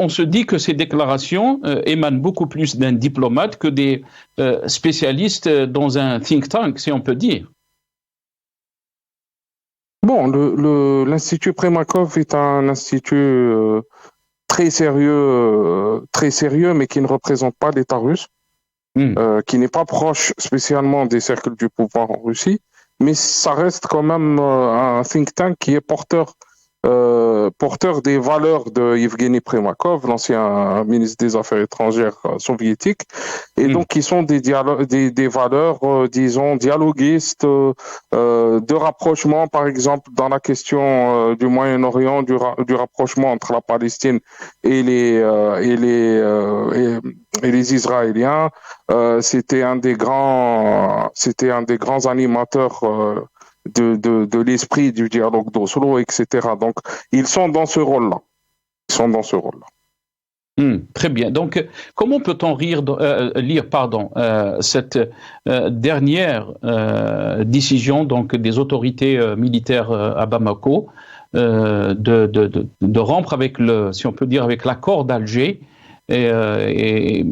se dit que ces déclarations émanent beaucoup plus d'un diplomate que des spécialistes dans un think tank, si on peut dire. Bon, l'Institut Primakov est un institut très sérieux, mais qui ne représente pas l'État russe, qui n'est pas proche spécialement des cercles du pouvoir en Russie, mais ça reste quand même un think tank qui est porteur des valeurs de Yevgeny Primakov, l'ancien ministre des Affaires étrangères soviétique, et donc qui sont des valeurs, disons, dialoguistes, de rapprochement, par exemple, dans la question du Moyen-Orient, du rapprochement entre la Palestine et les Israéliens. C'était un des grands animateurs de l'esprit du dialogue d'Oslo, etc. Donc, ils sont dans ce rôle-là. Très bien. Donc, comment peut-on lire cette dernière décision donc des autorités militaires à Bamako de rompre avec si on peut dire, avec l'accord d'Alger? Et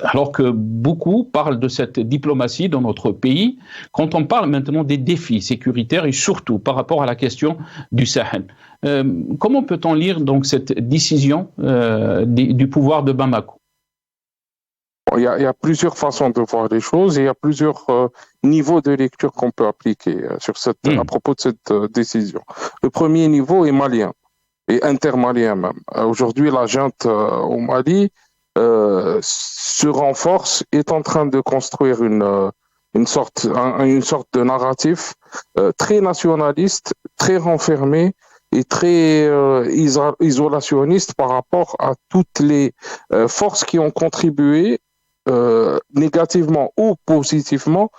alors que beaucoup parlent de cette diplomatie dans notre pays, quand on parle maintenant des défis sécuritaires et surtout par rapport à la question du Sahel, comment peut-on lire donc cette décision du pouvoir de Bamako? Il y a plusieurs façons de voir les choses et il y a plusieurs niveaux de lecture qu'on peut appliquer à propos de cette décision. Le premier niveau est malien et intermalien même. Aujourd'hui, la junte au Mali se renforce, est en train de construire une sorte de narratif très nationaliste, très renfermé et très isolationniste par rapport à toutes les forces qui ont contribué négativement ou positivement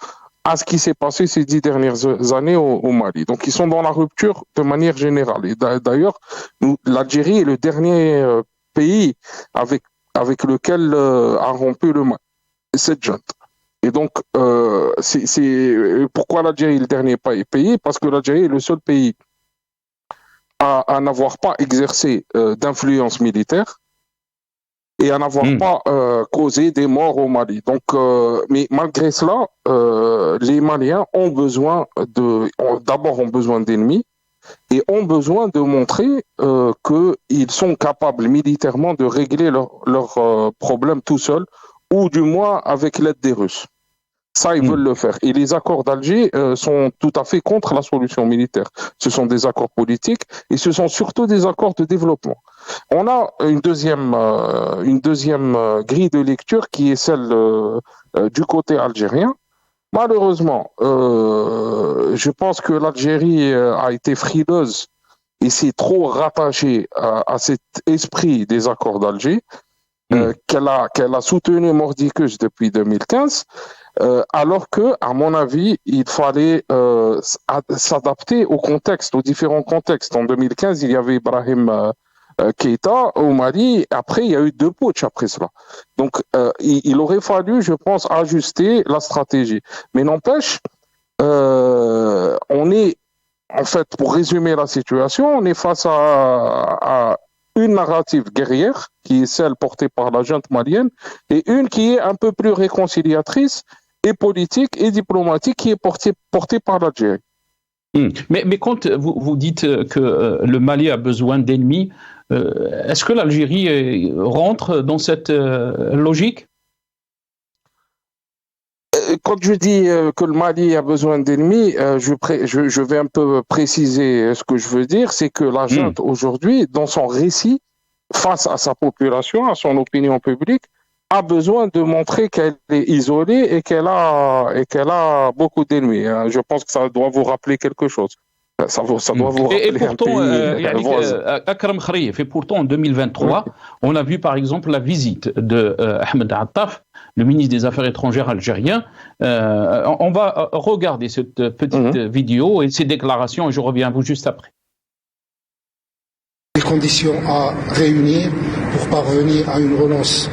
à ce qui s'est passé ces 10 dernières années au Mali. Donc, ils sont dans la rupture de manière générale. Et d'ailleurs, l'Algérie est le dernier pays avec lequel a rompu le Mali, cette junte. Et donc, pourquoi l'Algérie est le dernier pays? Parce que l'Algérie est le seul pays à n'avoir pas exercé d'influence militaire et à n'avoir pas causé des morts au Mali. Donc, mais malgré cela, les Maliens ont besoin d'ennemis et ont besoin de montrer qu'ils sont capables militairement de régler leurs problèmes tout seuls, ou du moins avec l'aide des Russes. Ça, ils veulent le faire. Et les accords d'Alger sont tout à fait contre la solution militaire. Ce sont des accords politiques et ce sont surtout des accords de développement. On a une deuxième grille de lecture qui est celle du côté algérien. Malheureusement, je pense que l'Algérie a été frileuse et s'est trop rattachée à cet esprit des accords d'Alger qu'elle a soutenu mordicus depuis 2015. Alors que, à mon avis, il fallait s'adapter au contexte, aux différents contextes. En 2015, il y avait Ibrahim Keïta au Mali. Après, il y a eu 2 putschs après cela. Donc, il aurait fallu, je pense, ajuster la stratégie. Mais n'empêche, on est, en fait, pour résumer la situation, on est face à une narrative guerrière, qui est celle portée par la junte malienne, et une qui est un peu plus réconciliatrice et politique et diplomatique, qui est portée par l'Algérie. Mais quand vous dites que le Mali a besoin d'ennemis, est-ce que l'Algérie rentre dans cette logique? Quand je dis que le Mali a besoin d'ennemis, je vais un peu préciser ce que je veux dire, c'est que la junte aujourd'hui, dans son récit, face à sa population, à son opinion publique, a besoin de montrer qu'elle est isolée et qu'elle a beaucoup d'ennemis. Je pense que ça doit vous rappeler quelque chose. Ça doit vous rappeler et pourtant, Akram Kharif, et pourtant en 2023, on a vu par exemple la visite de Ahmed Attaf, le ministre des Affaires étrangères algérien. On va regarder cette petite vidéo et ces déclarations et je reviens à vous juste après. Les conditions à réunir pour parvenir à une relance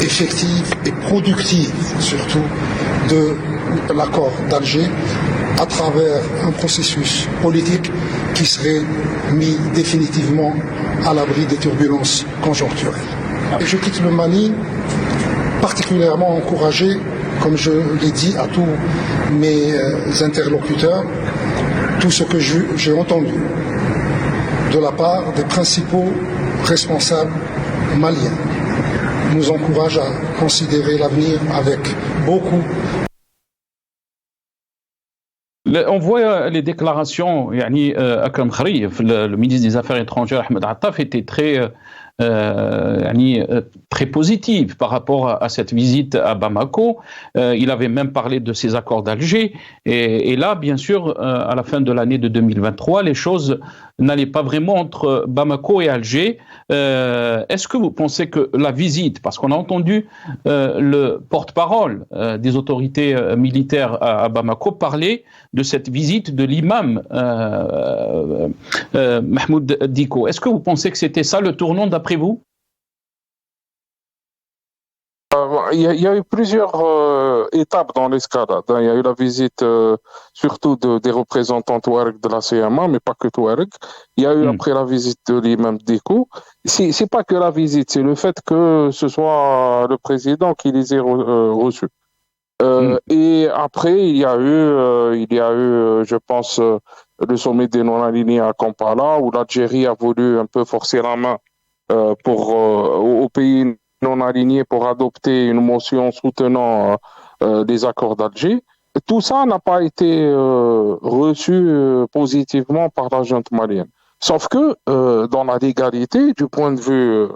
effective et productive, surtout, de l'accord d'Alger, à travers un processus politique qui serait mis définitivement à l'abri des turbulences conjoncturelles. Et je quitte le Mali particulièrement encouragé, comme je l'ai dit à tous mes interlocuteurs, tout ce que j'ai entendu de la part des principaux responsables maliens nous encourage à considérer l'avenir avec beaucoup. On voit les déclarations, Akram Kharif, le ministre des Affaires étrangères Ahmed Attaf était très positif par rapport à cette visite à Bamako. Il avait même parlé de ces accords d'Alger. Et là, bien sûr, à la fin de l'année de 2023, les choses n'allaient pas vraiment entre Bamako et Alger. Est-ce que vous pensez que la visite, parce qu'on a entendu le porte-parole des autorités militaires à Bamako parler de cette visite de l'imam Mahmoud Dicko, est-ce que vous pensez que c'était ça le tournant d'après vous? Il y a eu plusieurs étapes dans l'escalade. Il y a eu la visite surtout des représentants Touareg de la CMA, mais pas que Touareg. Il y a eu après la visite de l'imam Dicko. C'est pas que la visite, c'est le fait que ce soit le président qui les ait reçus. Et après, il y a eu, je pense, le sommet des non-alignés à Kampala, où l'Algérie a voulu un peu forcer la main aux pays non alignés pour adopter une motion soutenant les accords d'Alger. Tout ça n'a pas été reçu positivement par la junte malienne. Sauf que dans la légalité, du point de vue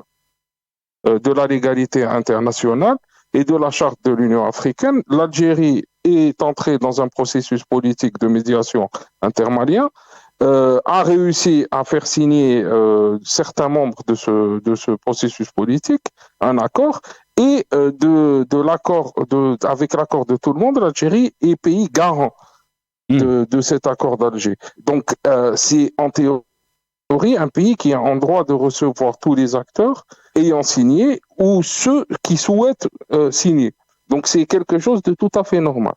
de la légalité internationale et de la charte de l'Union africaine, l'Algérie est entrée dans un processus politique de médiation intermalien, a réussi à faire signer certains membres de ce processus politique un accord, et avec l'accord de tout le monde, l'Algérie est pays garant de cet accord d'Alger. Donc c'est en théorie un pays qui est en droit de recevoir tous les acteurs ayant signé ou ceux qui souhaitent signer. Donc c'est quelque chose de tout à fait normal.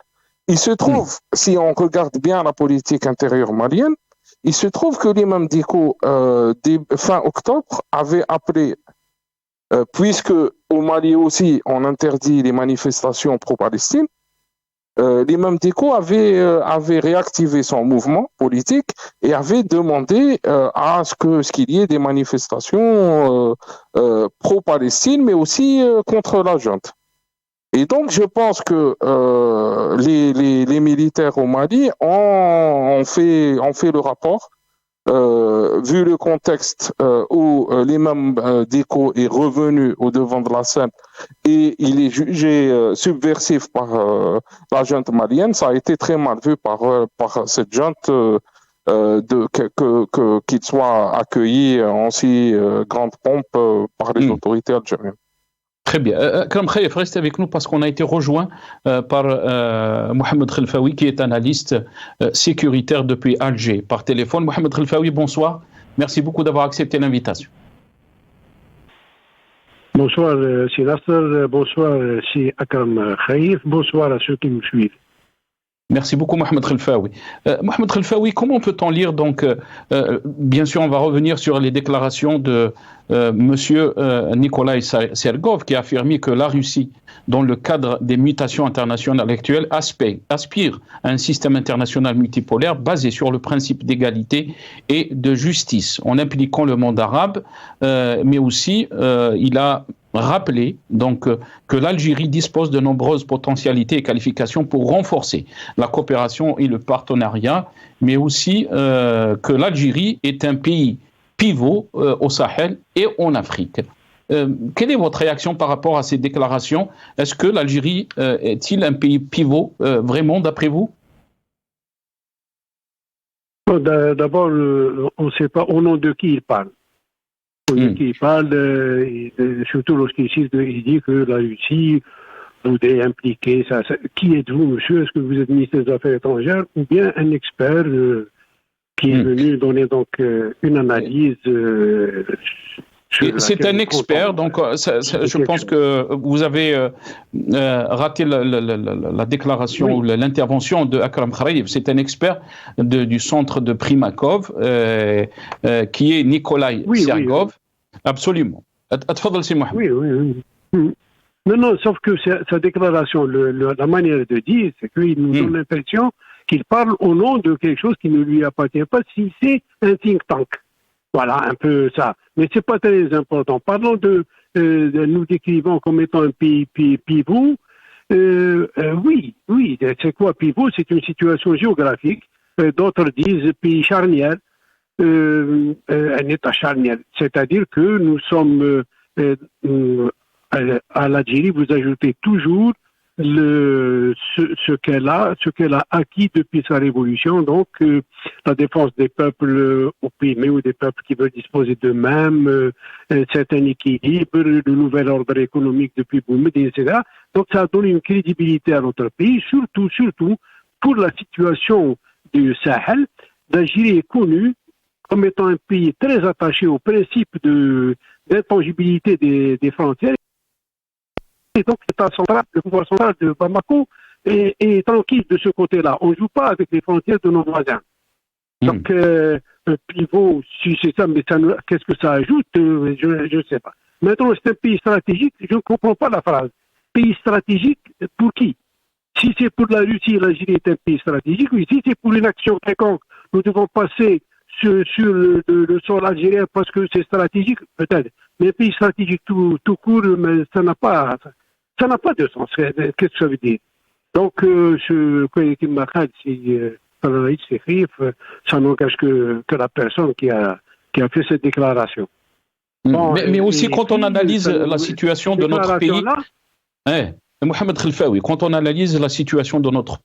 Il se trouve, si on regarde bien la politique intérieure malienne, il se trouve que l'imam Dicko, fin octobre, avait appelé, puisque au Mali aussi on interdit les manifestations pro-Palestine, l'imam Dicko avait réactivé son mouvement politique et avait demandé à ce qu'il y ait des manifestations pro-Palestine, mais aussi contre la junte. Et donc, je pense que les militaires au Mali ont fait le rapport, vu le contexte où l'imam Dicko est revenu au devant de la scène et il est jugé subversif par la junte malienne. Ça a été très mal vu par cette junte qu'il soit accueilli en si grande pompe par les autorités algériennes. Très bien. Akram Kharif, restez avec nous parce qu'on a été rejoint par Mohamed Khelfaoui, qui est analyste sécuritaire depuis Alger, par téléphone. Mohamed Khelfaoui, bonsoir. Merci beaucoup d'avoir accepté l'invitation. Bonsoir, c'est Nasser. Bonsoir, c'est Akram Kharif. Bonsoir à ceux qui nous suivent. Merci beaucoup, Mohamed Khelfaoui. Mohamed Khelfaoui, comment peut-on lire donc, bien sûr, on va revenir sur les déclarations de Monsieur Nikolai Sergov, qui a affirmé que la Russie, dans le cadre des mutations internationales actuelles, aspire à un système international multipolaire basé sur le principe d'égalité et de justice, en impliquant le monde arabe, mais aussi il a rappelé donc que l'Algérie dispose de nombreuses potentialités et qualifications pour renforcer la coopération et le partenariat, mais aussi que l'Algérie est un pays pivot au Sahel et en Afrique. Quelle est votre réaction par rapport à ces déclarations? Est-ce que l'Algérie est-il un pays pivot vraiment d'après vous? D'abord, on ne sait pas au nom de qui il parle. Qui parle, surtout lorsqu'il dit que la Russie voudrait impliquer ça. Qui êtes-vous, monsieur? Est-ce que vous êtes ministre des Affaires étrangères ou bien un expert qui est venu donner donc une analyse c'est un expert, donc je pense que vous avez raté la déclaration ou l'intervention de Akram Kharif. C'est un expert du centre de Primakov, qui est Nikolai Sergov. Oui. Absolument. Oui. Non, sauf que sa déclaration, la manière de dire, c'est qu'il nous donne l'impression qu'il parle au nom de quelque chose qui ne lui appartient pas, si c'est un think tank. Voilà, un peu ça. Mais c'est pas très important. Parlons de nous décrivant comme étant un pays pivot. Oui, c'est quoi pivot? C'est une situation géographique. D'autres disent pays charnière, un état charnière. C'est-à-dire que nous sommes à l'Algérie, vous ajoutez toujours ce qu'elle a acquis depuis sa révolution, donc la défense des peuples opprimés ou des peuples qui veulent disposer d'eux-mêmes, certain équilibre, le nouvel ordre économique depuis Boumedi, etc. Donc ça donne une crédibilité à notre pays, surtout pour la situation du Sahel. L'Algérie est connue comme étant un pays très attaché au principe d'intangibilité des frontières. Et donc, le pouvoir central de Bamako est tranquille de ce côté-là. On ne joue pas avec les frontières de nos voisins. Donc, un pivot, si c'est ça, mais qu'est-ce que ça ajoute? Je ne sais pas. Maintenant, c'est un pays stratégique, je ne comprends pas la phrase. Pays stratégique, pour qui? Si c'est pour la Russie, l'Algérie est un pays stratégique, oui. Si c'est pour une action quelconque, nous devons passer sur le sol algérien parce que c'est stratégique, peut-être. Mais un pays stratégique tout court, mais ça n'a pas de sens. Qu'est-ce que ça veut dire? Donc, je connais qu'il m'a dit, ça n'engage que la personne qui a fait cette déclaration. Bon, mais aussi quand on analyse la situation de notre pays, Mohamed Khelfaoui, quand on analyse la situation de notre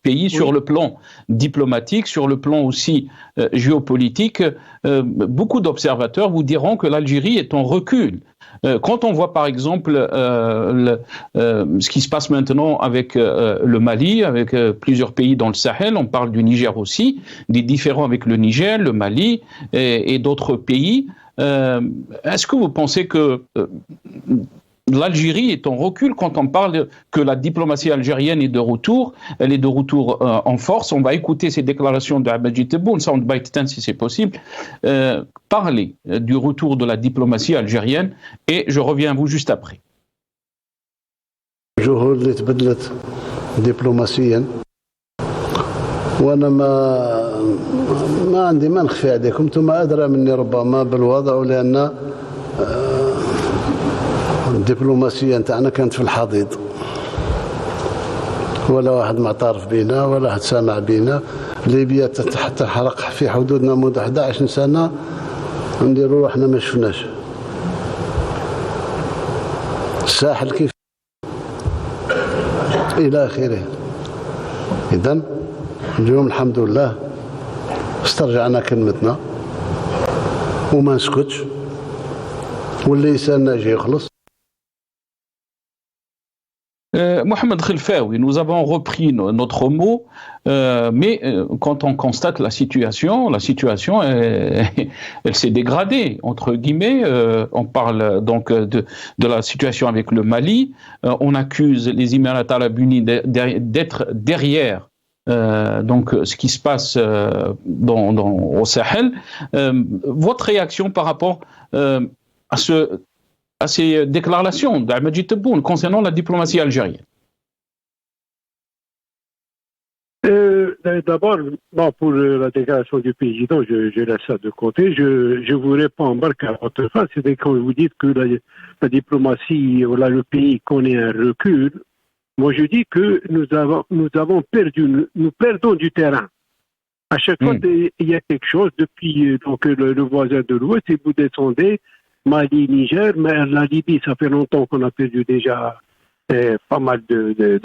pays sur le plan diplomatique, sur le plan aussi géopolitique, beaucoup d'observateurs vous diront que l'Algérie est en recul. Quand on voit par exemple ce qui se passe maintenant avec le Mali, avec plusieurs pays dans le Sahel, on parle du Niger aussi, des différends avec le Niger, le Mali et d'autres pays, est-ce que vous pensez que l'Algérie est en recul quand on parle que la diplomatie algérienne est de retour, elle est de retour en force? On va écouter ces déclarations de Abdelmadjid Tebboune, soundbite si c'est possible, parler du retour de la diplomatie algérienne, et je reviens à vous juste après. الجهود اللي تبدلت دبلوماسيا وانا ما عندي ما نخفي عليكم، انتم ادرى مني ربما بالوضع، لان الدبلوماسية نتاعنا كانت في الحضيض، ولا واحد معترف بينا ولا واحد سامع بينا. ليبيا تحرق في حدودنا منذ 11 سنة، نديروا روحنا ما شفناش. الساحل كيف إلى آخره. إذن اليوم الحمد لله استرجعنا كلمتنا وما نسكتش، واللي يسالنا يجي يخلص. Mohamed Khelfaoui, nous avons repris notre mot, mais quand on constate la situation, elle s'est dégradée, entre guillemets. On parle donc de la situation avec le Mali. On accuse les Émirats arabes unis d'être derrière donc ce qui se passe au Sahel. Votre réaction par rapport à ces déclarations d'Abdelmadjid Tebboune concernant la diplomatie algérienne? D'abord, pour la déclaration du président, je laisse ça de côté. Je vous réponds en marque à votre face. C'est quand vous dites que la diplomatie, le pays connaît un recul. Moi, je dis que nous perdons du terrain. À chaque fois, il y a quelque chose depuis le voisin de l'Ouest, et vous descendez Mali, Niger, mais la Libye, ça fait longtemps qu'on a perdu déjà pas mal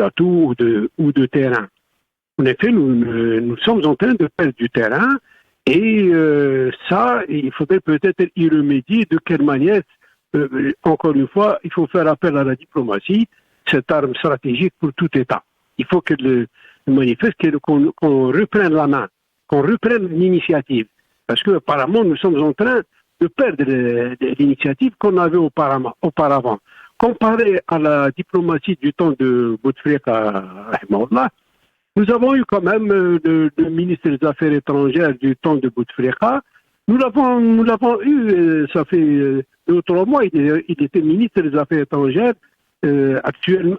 d'atouts ou de terrain. En effet, nous sommes en train de perdre du terrain, et ça, il faudrait peut-être y remédier. De quelle manière? Encore une fois, il faut faire appel à la diplomatie, cette arme stratégique pour tout État. Il faut que le manifeste, qu'on reprenne la main, qu'on reprenne l'initiative, parce qu'apparemment, nous sommes en train de perdre l'initiative qu'on avait auparavant. Comparé à la diplomatie du temps de Bouteflika, nous avons eu quand même le ministre des Affaires étrangères du temps de Bouteflika. Nous l'avons eu, ça fait 2 ou 3 mois, il était ministre des Affaires étrangères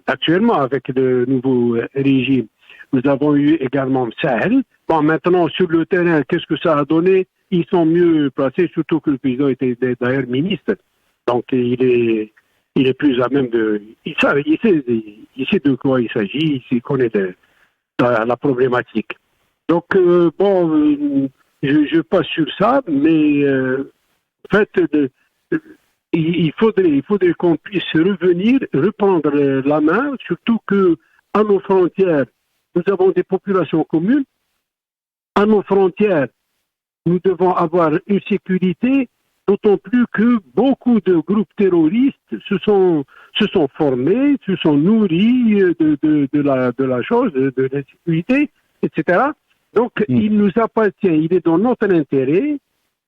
actuellement avec le nouveau régime. Nous avons eu également Sahel. Bon, maintenant, sur le terrain, qu'est-ce que ça a donné? Ils sont mieux placés, surtout que le président était d'ailleurs ministre. Donc, il est plus à même de... Il sait de quoi il s'agit, il connaît la problématique. Donc, je passe sur ça, mais en fait, il faudrait qu'on puisse reprendre la main, surtout que à nos frontières, nous avons des populations communes. À nos frontières, nous devons avoir une sécurité, d'autant plus que beaucoup de groupes terroristes se sont formés, se sont nourris de la chose, de l'insécurité, etc. Donc, il nous appartient, il est dans notre intérêt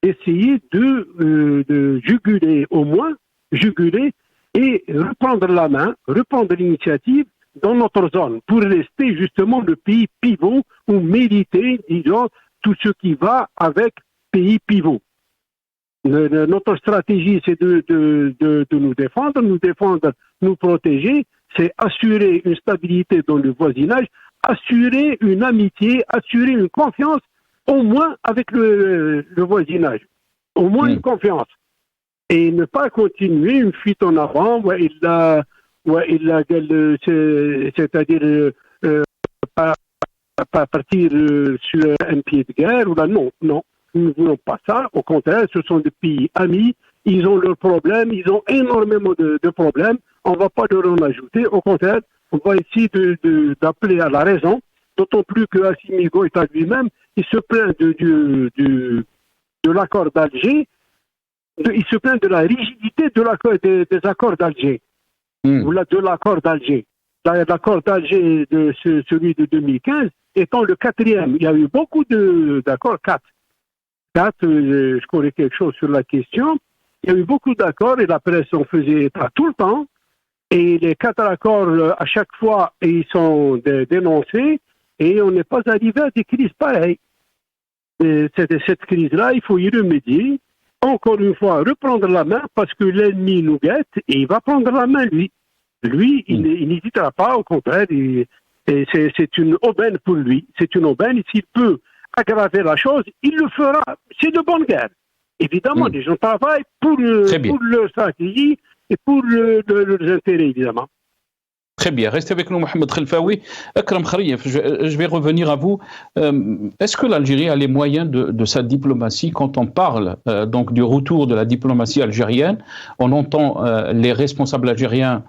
d'essayer de juguler, au moins, et reprendre la main, reprendre l'initiative dans notre zone, pour rester justement le pays pivot ou mériter, disons, tout ce qui va avec pays pivot. Notre stratégie, c'est de nous défendre, nous protéger, c'est assurer une stabilité dans le voisinage, assurer une amitié, assurer une confiance, au moins avec le voisinage, au moins une confiance. Et ne pas continuer une fuite en avant, c'est-à-dire pas partir sur un pied de guerre, ou là, non, nous ne voulons pas ça. Au contraire, ce sont des pays amis, ils ont leurs problèmes, ils ont énormément de problèmes, on ne va pas leur en ajouter, au contraire, on va essayer d'appeler à la raison, d'autant plus que Assimi Goïta lui-même, il se plaint de l'accord d'Alger, il se plaint de la rigidité des accords d'Alger, ou de l'accord d'Alger. L'accord d'Alger, celui de 2015, étant le quatrième. Il y a eu beaucoup d'accords, 4. Je connais quelque chose sur la question. Il y a eu beaucoup d'accords et la presse en faisait état tout le temps. Et les 4 accords, à chaque fois, ils sont dénoncés et on n'est pas arrivé à des crises pareilles. Et cette crise-là, il faut y remédier. Encore une fois, reprendre la main parce que l'ennemi nous guette et il va prendre la main, lui. Lui, il n'hésitera pas, au contraire, c'est une aubaine pour lui. C'est une aubaine et s'il peut aggraver la chose, il le fera. C'est de bonne guerre. Évidemment, les gens travaillent pour leur stratégie et pour leurs intérêts, évidemment. Très bien. Restez avec nous, Mohamed Khelfaoui. Akram Khariev, je vais revenir à vous. Est-ce que l'Algérie a les moyens de sa diplomatie? Quand on parle donc du retour de la diplomatie algérienne, on entend les responsables algériens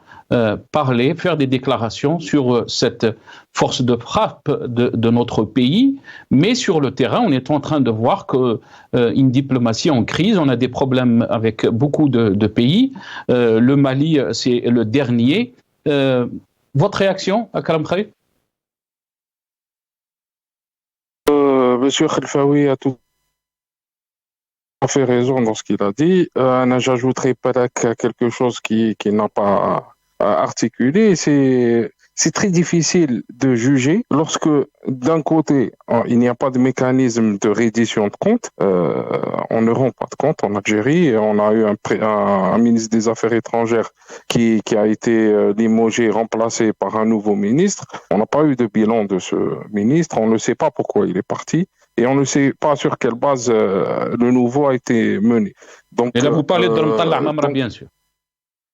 parler, faire des déclarations sur cette force de frappe de notre pays, mais sur le terrain, on est en train de voir qu'une diplomatie en crise, on a des problèmes avec beaucoup de pays. Le Mali, c'est le dernier. Votre réaction, Akram Khalid? Monsieur Khelfaoui a tout à fait raison dans ce qu'il a dit. J'ajouterai peut-être quelque chose qui n'a pas articulé. C'est très difficile de juger lorsque, d'un côté, il n'y a pas de mécanisme de reddition de comptes. On ne rend pas de compte en Algérie. On a eu un ministre des Affaires étrangères qui a été limogé, remplacé par un nouveau ministre. On n'a pas eu de bilan de ce ministre. On ne sait pas pourquoi il est parti. Et on ne sait pas sur quelle base le nouveau a été mené. Donc, et là, vous parlez de Mtalla Mamra, bien sûr.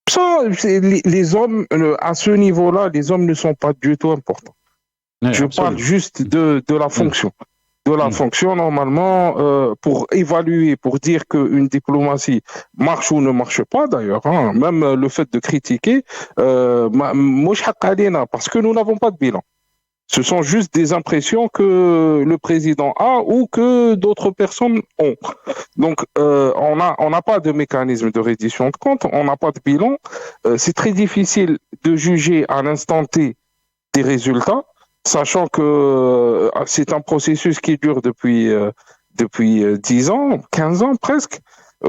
Ça, les hommes, à ce niveau-là, les hommes ne sont pas du tout importants. Oui, je parle juste de la fonction. De la fonction, normalement, pour évaluer, pour dire qu'une diplomatie marche ou ne marche pas, d'ailleurs, même le fait de critiquer, parce que nous n'avons pas de bilan. Ce sont juste des impressions que le président a ou que d'autres personnes ont. Donc, on n'a pas de mécanisme de reddition de compte, on n'a pas de bilan. C'est très difficile de juger à l'instant T des résultats, sachant que c'est un processus qui dure depuis 10 ans, 15 ans presque.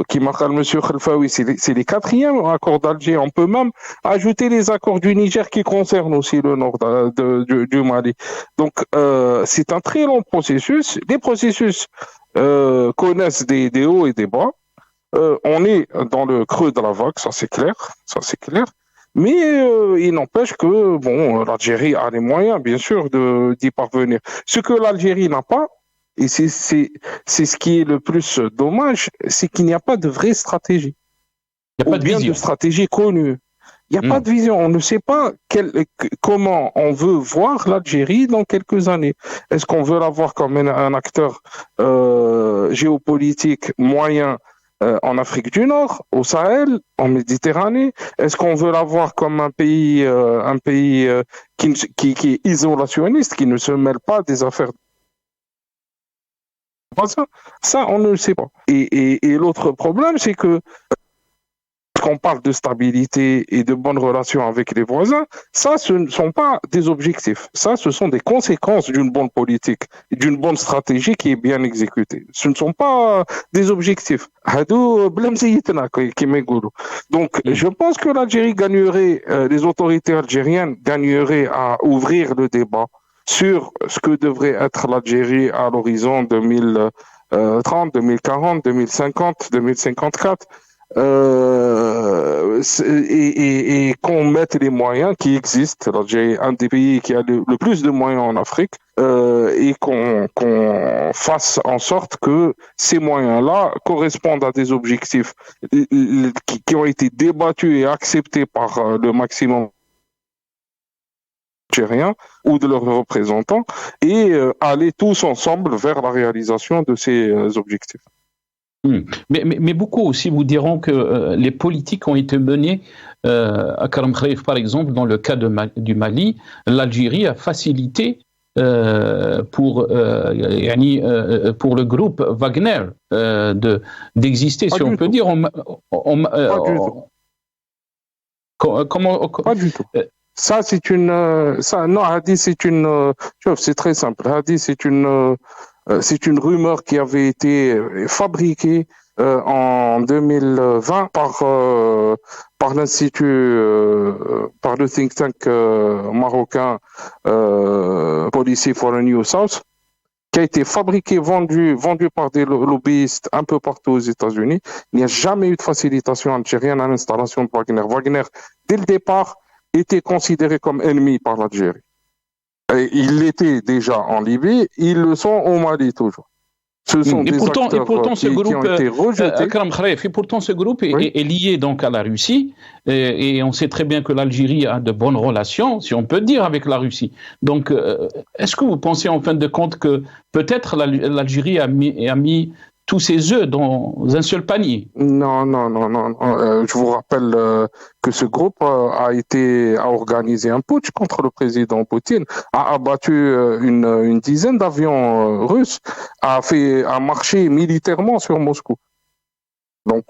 Qui marque M. Khelfaoui, c'est les 4e accords d'Alger. On peut même ajouter les accords du Niger qui concernent aussi le nord du Mali. Donc, c'est un très long processus. Les processus connaissent des hauts et des bas. On est dans le creux de la vague, ça c'est clair. Mais il n'empêche que bon, l'Algérie a les moyens, bien sûr, d'y parvenir. Ce que l'Algérie n'a pas, et c'est ce qui est le plus dommage, c'est qu'il n'y a pas de vraie stratégie. Il n'y a pas de vision. De stratégie connue. Il n'y a pas de vision. On ne sait pas comment on veut voir l'Algérie dans quelques années. Est-ce qu'on veut la voir comme un acteur géopolitique moyen en Afrique du Nord, au Sahel, en Méditerranée? Est-ce qu'on veut la voir comme un pays qui est isolationniste, qui ne se mêle pas des affaires? Ça, on ne le sait pas. Et l'autre problème, c'est que quand on parle de stabilité et de bonnes relations avec les voisins, ça, ce ne sont pas des objectifs. Ça, ce sont des conséquences d'une bonne politique, d'une bonne stratégie qui est bien exécutée. Ce ne sont pas des objectifs. Donc, je pense que l'Algérie gagnerait, les autorités algériennes gagneraient à ouvrir le débat sur ce que devrait être l'Algérie à l'horizon 2030, 2040, 2050, 2054. Et qu'on mette les moyens qui existent. L'Algérie est un des pays qui a le plus de moyens en Afrique, et qu'on fasse en sorte que ces moyens-là correspondent à des objectifs qui ont été débattus et acceptés par le maximum algériens ou de leurs représentants, et aller tous ensemble vers la réalisation de ces objectifs. Mais beaucoup aussi vous diront que les politiques ont été menées, à Karam Khalif par exemple, dans le cas du Mali, l'Algérie a facilité pour le groupe Wagner d'exister, si on peut dire. Pas du tout. Ça, c'est Hadi, c'est très simple. Hadi, c'est une rumeur qui avait été fabriquée en 2020 par l'Institut, par le think tank marocain Policy for a New South, qui a été fabriqué, vendu par des lobbyistes un peu partout aux États-Unis. Il n'y a jamais eu de facilitation algérienne à l'installation de Wagner. Wagner, dès le départ, était considéré comme ennemi par l'Algérie. Ils l'étaient déjà en Libye, ils le sont au Mali toujours. Ce sont des acteurs qui ont été rejetés. Et pourtant, ce groupe est lié donc à la Russie, et on sait très bien que l'Algérie a de bonnes relations, si on peut dire, avec la Russie. Donc, est-ce que vous pensez en fin de compte que peut-être l'Algérie a mis tous ses œufs dans un seul panier? Non. Je vous rappelle que ce groupe a organisé un putsch contre le président Poutine, a abattu une dizaine d'avions russes, a marché militairement sur Moscou. Donc,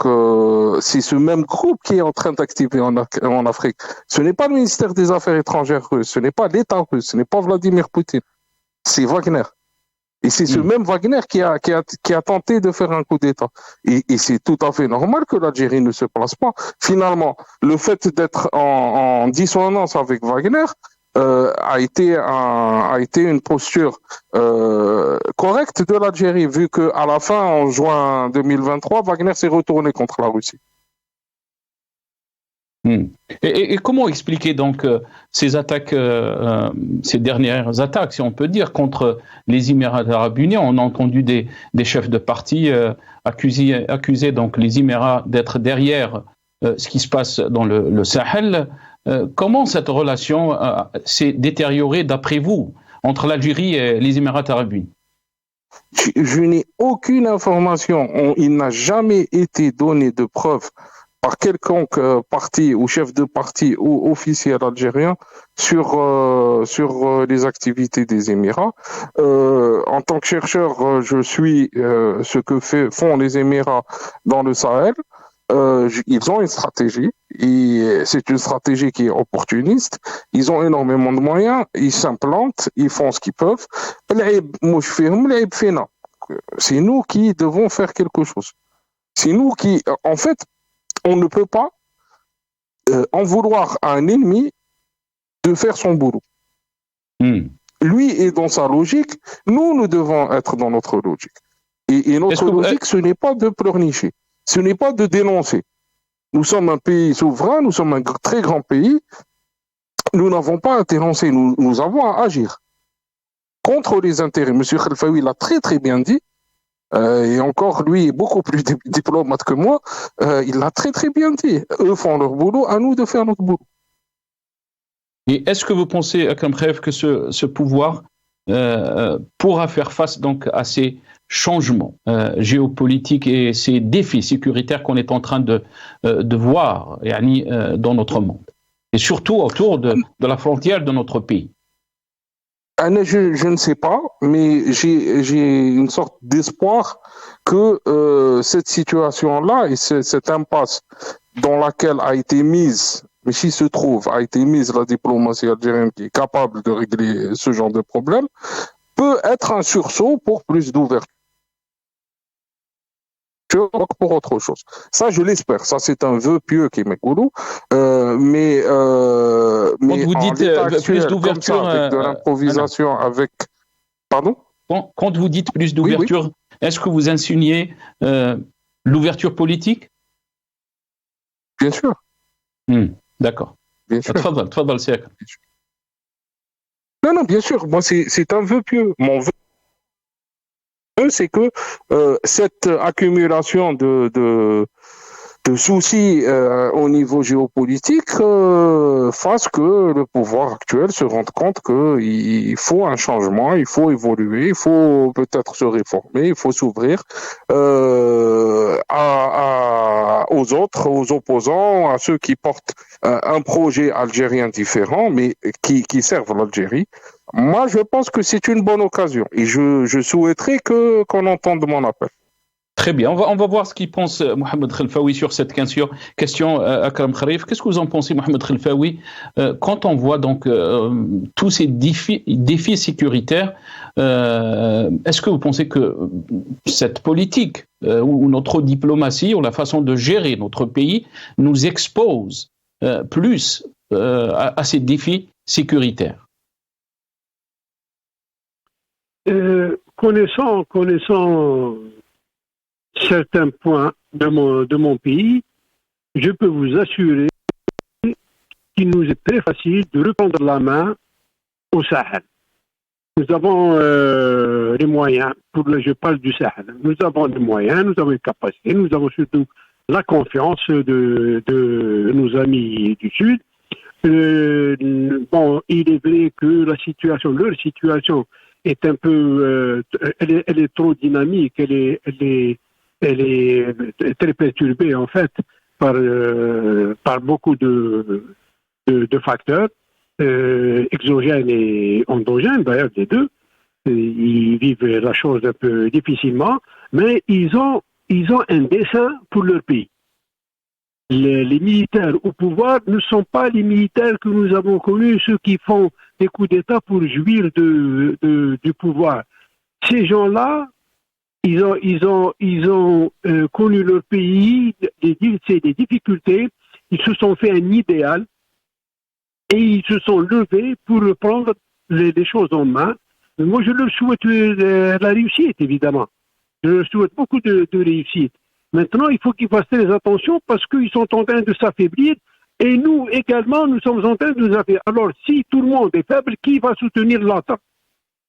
c'est ce même groupe qui est en train d'activer en Afrique. Ce n'est pas le ministère des Affaires étrangères russe, ce n'est pas l'État russe, ce n'est pas Vladimir Poutine, c'est Wagner. Et c'est ce même Wagner qui a tenté de faire un coup d'État. Et c'est tout à fait normal que l'Algérie ne se place pas. Finalement, le fait d'être en dissonance avec Wagner a été une posture correcte de l'Algérie, vu que à la fin, en juin 2023, Wagner s'est retourné contre la Russie. Et comment expliquer donc ces attaques, ces dernières attaques, si on peut dire, contre les Émirats arabes unis? On a entendu des chefs de parti accuser donc les Émirats d'être derrière ce qui se passe dans le Sahel. Comment cette relation s'est détériorée d'après vous entre l'Algérie et les Émirats arabes unis? Je n'ai aucune information. Il n'a jamais été donné de preuve par quelconque parti ou chef de parti ou officiel algérien sur les activités des Émirats. En tant que chercheur, je suis ce que font les Émirats dans le Sahel. Ils ont une stratégie, et c'est une stratégie qui est opportuniste. Ils ont énormément de moyens, ils s'implantent, ils font ce qu'ils peuvent. C'est nous qui devons faire quelque chose. C'est nous qui, en fait, on ne peut pas en vouloir à un ennemi de faire son boulot. Lui est dans sa logique, nous devons être dans notre logique. Et notre logique, ce n'est pas de pleurnicher, ce n'est pas de dénoncer, Nous sommes un pays souverain, nous sommes un très grand pays. Nous n'avons pas à énoncer, nous avons à agir contre les intérêts. Monsieur Khelfaoui l'a très très bien dit, et encore lui est beaucoup plus diplomate que moi, il l'a très très bien dit. Eux font leur boulot, à nous de faire notre boulot. Et est-ce que vous pensez, Akram Khaïf, que ce pouvoir pourra faire face donc à ces changements géopolitiques et ces défis sécuritaires qu'on est en train de voir dans notre monde, et surtout autour de la frontière de notre pays? Je ne sais pas, mais j'ai une sorte d'espoir que cette situation-là et cette impasse dans laquelle a été mise la diplomatie algérienne qui est capable de régler ce genre de problème, peut être un sursaut pour plus d'ouverture, pour autre chose. Ça, je l'espère. Ça, c'est un vœu pieux qui m'est couru. Mais quand vous dites plus d'ouverture, avec de l'improvisation, avec... Pardon? Quand vous dites plus d'ouverture, oui. Est-ce que vous insinuez l'ouverture politique? Bien sûr. D'accord. Bien sûr. Tfadal, Siak. Non, bien sûr. Moi, c'est un vœu pieux. Mon vœu, c'est que cette accumulation de soucis au niveau géopolitique fasse que le pouvoir actuel se rende compte qu'il faut un changement, il faut évoluer, il faut peut-être se réformer, il faut s'ouvrir aux autres, aux opposants, à ceux qui portent un projet algérien différent, mais qui servent l'Algérie. Moi, je pense que c'est une bonne occasion et je souhaiterais qu'on entende mon appel. Très bien, on va voir ce qu'il pense Mohamed Khelfaoui sur cette question. Akram Khaïf, qu'est-ce que vous en pensez, Mohamed Khelfaoui, quand on voit donc tous ces défis sécuritaires? Est-ce que vous pensez que cette politique ou notre diplomatie ou la façon de gérer notre pays nous expose plus à ces défis sécuritaires? Connaissant certains points de mon pays, je peux vous assurer qu'il nous est très facile de reprendre la main au Sahel. Nous avons les moyens, je parle du Sahel, nous avons les moyens, nous avons les capacités, nous avons surtout la confiance de nos amis du Sud. Bon, il est vrai que leur situation est un peu, elle est trop dynamique, elle est très perturbée en fait par beaucoup de facteurs exogènes et endogènes, d'ailleurs les deux. Ils vivent la chose un peu difficilement, mais ils ont un dessein pour leur pays. Les militaires au pouvoir ne sont pas les militaires que nous avons connus, ceux qui font des coups d'État pour jouir du pouvoir. Ces gens-là, ils ont connu leur pays, des difficultés, ils se sont fait un idéal et ils se sont levés pour reprendre les choses en main. Moi, je leur souhaite la réussite, évidemment. Je leur souhaite beaucoup de réussite. Maintenant, il faut qu'ils fassent très attention parce qu'ils sont en train de s'affaiblir et nous également, nous sommes en train de nous affaiblir. Alors, si tout le monde est faible, qui va soutenir l'autre?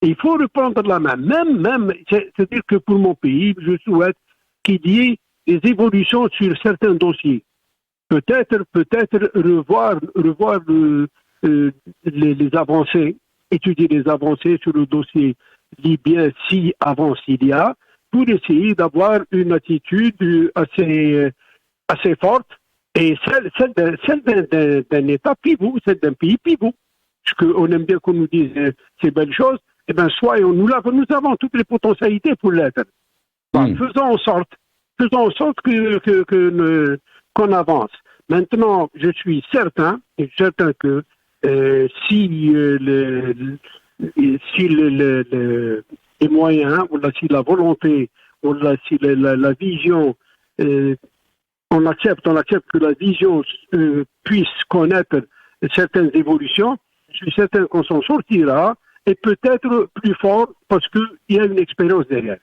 Il faut reprendre la main. Même, c'est-à-dire que pour mon pays, je souhaite qu'il y ait des évolutions sur certains dossiers. Peut-être revoir les avancées, étudier les avancées sur le dossier libyen si avance il y a, pour essayer d'avoir une attitude assez forte et celle d'un État pivot, celle d'un pays pivot. Parce qu'on aime bien qu'on nous dise ces belles choses, eh bien, nous avons toutes les potentialités pour l'être. Faisons en sorte qu'on avance. Maintenant, je suis certain que si les moyens, ou si la volonté, ou si la vision, on accepte que la vision puisse connaître certaines évolutions, je suis certain qu'on s'en sortira, et peut-être plus fort, parce qu'il y a une expérience derrière.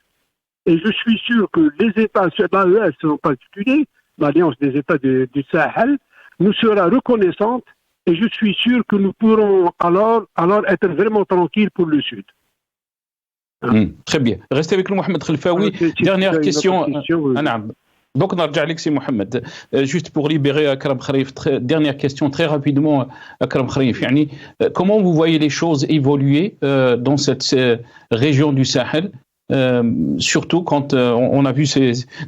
Et je suis sûr que les États, l'AES en particulier, l'Alliance des États du Sahel, nous sera reconnaissante et je suis sûr que nous pourrons alors être vraiment tranquilles pour le Sud. Très bien. Restez avec nous, Mohamed Khelfaoui. Dernière question. Donc, نرجع لك سي محمد. Juste pour libérer Akram Kharif, dernière question très rapidement, Akram Kharif. Comment vous voyez les choses évoluer dans cette région du Sahel, surtout quand on a vu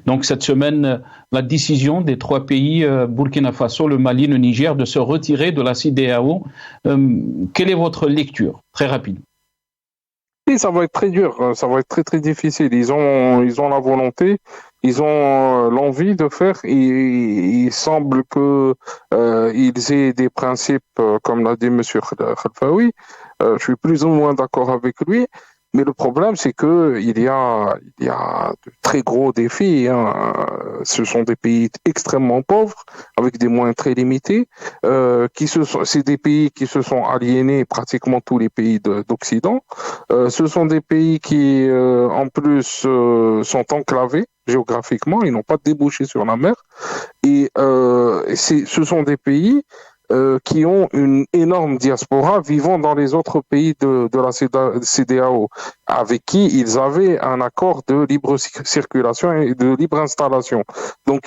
donc cette semaine la décision des 3 pays, Burkina Faso, le Mali, le Niger, de se retirer de la CEDEAO. Quelle est votre lecture, très rapide? Oui, ça va être très dur, ça va être très très difficile. Ils ont la volonté, ils ont l'envie de faire. Il semble que ils aient des principes, comme l'a dit Monsieur Khelfaoui. Je suis plus ou moins d'accord avec lui. Mais le problème, c'est que il y a de très gros défis. Ce sont des pays extrêmement pauvres, avec des moyens très limités. C'est des pays qui se sont aliénés, pratiquement tous les pays d'Occident. Ce sont des pays qui, en plus, sont enclavés géographiquement. Ils n'ont pas de débouchés sur la mer. Et ce sont des pays qui ont une énorme diaspora vivant dans les autres pays de la CEDEAO, avec qui ils avaient un accord de libre circulation et de libre installation. Donc,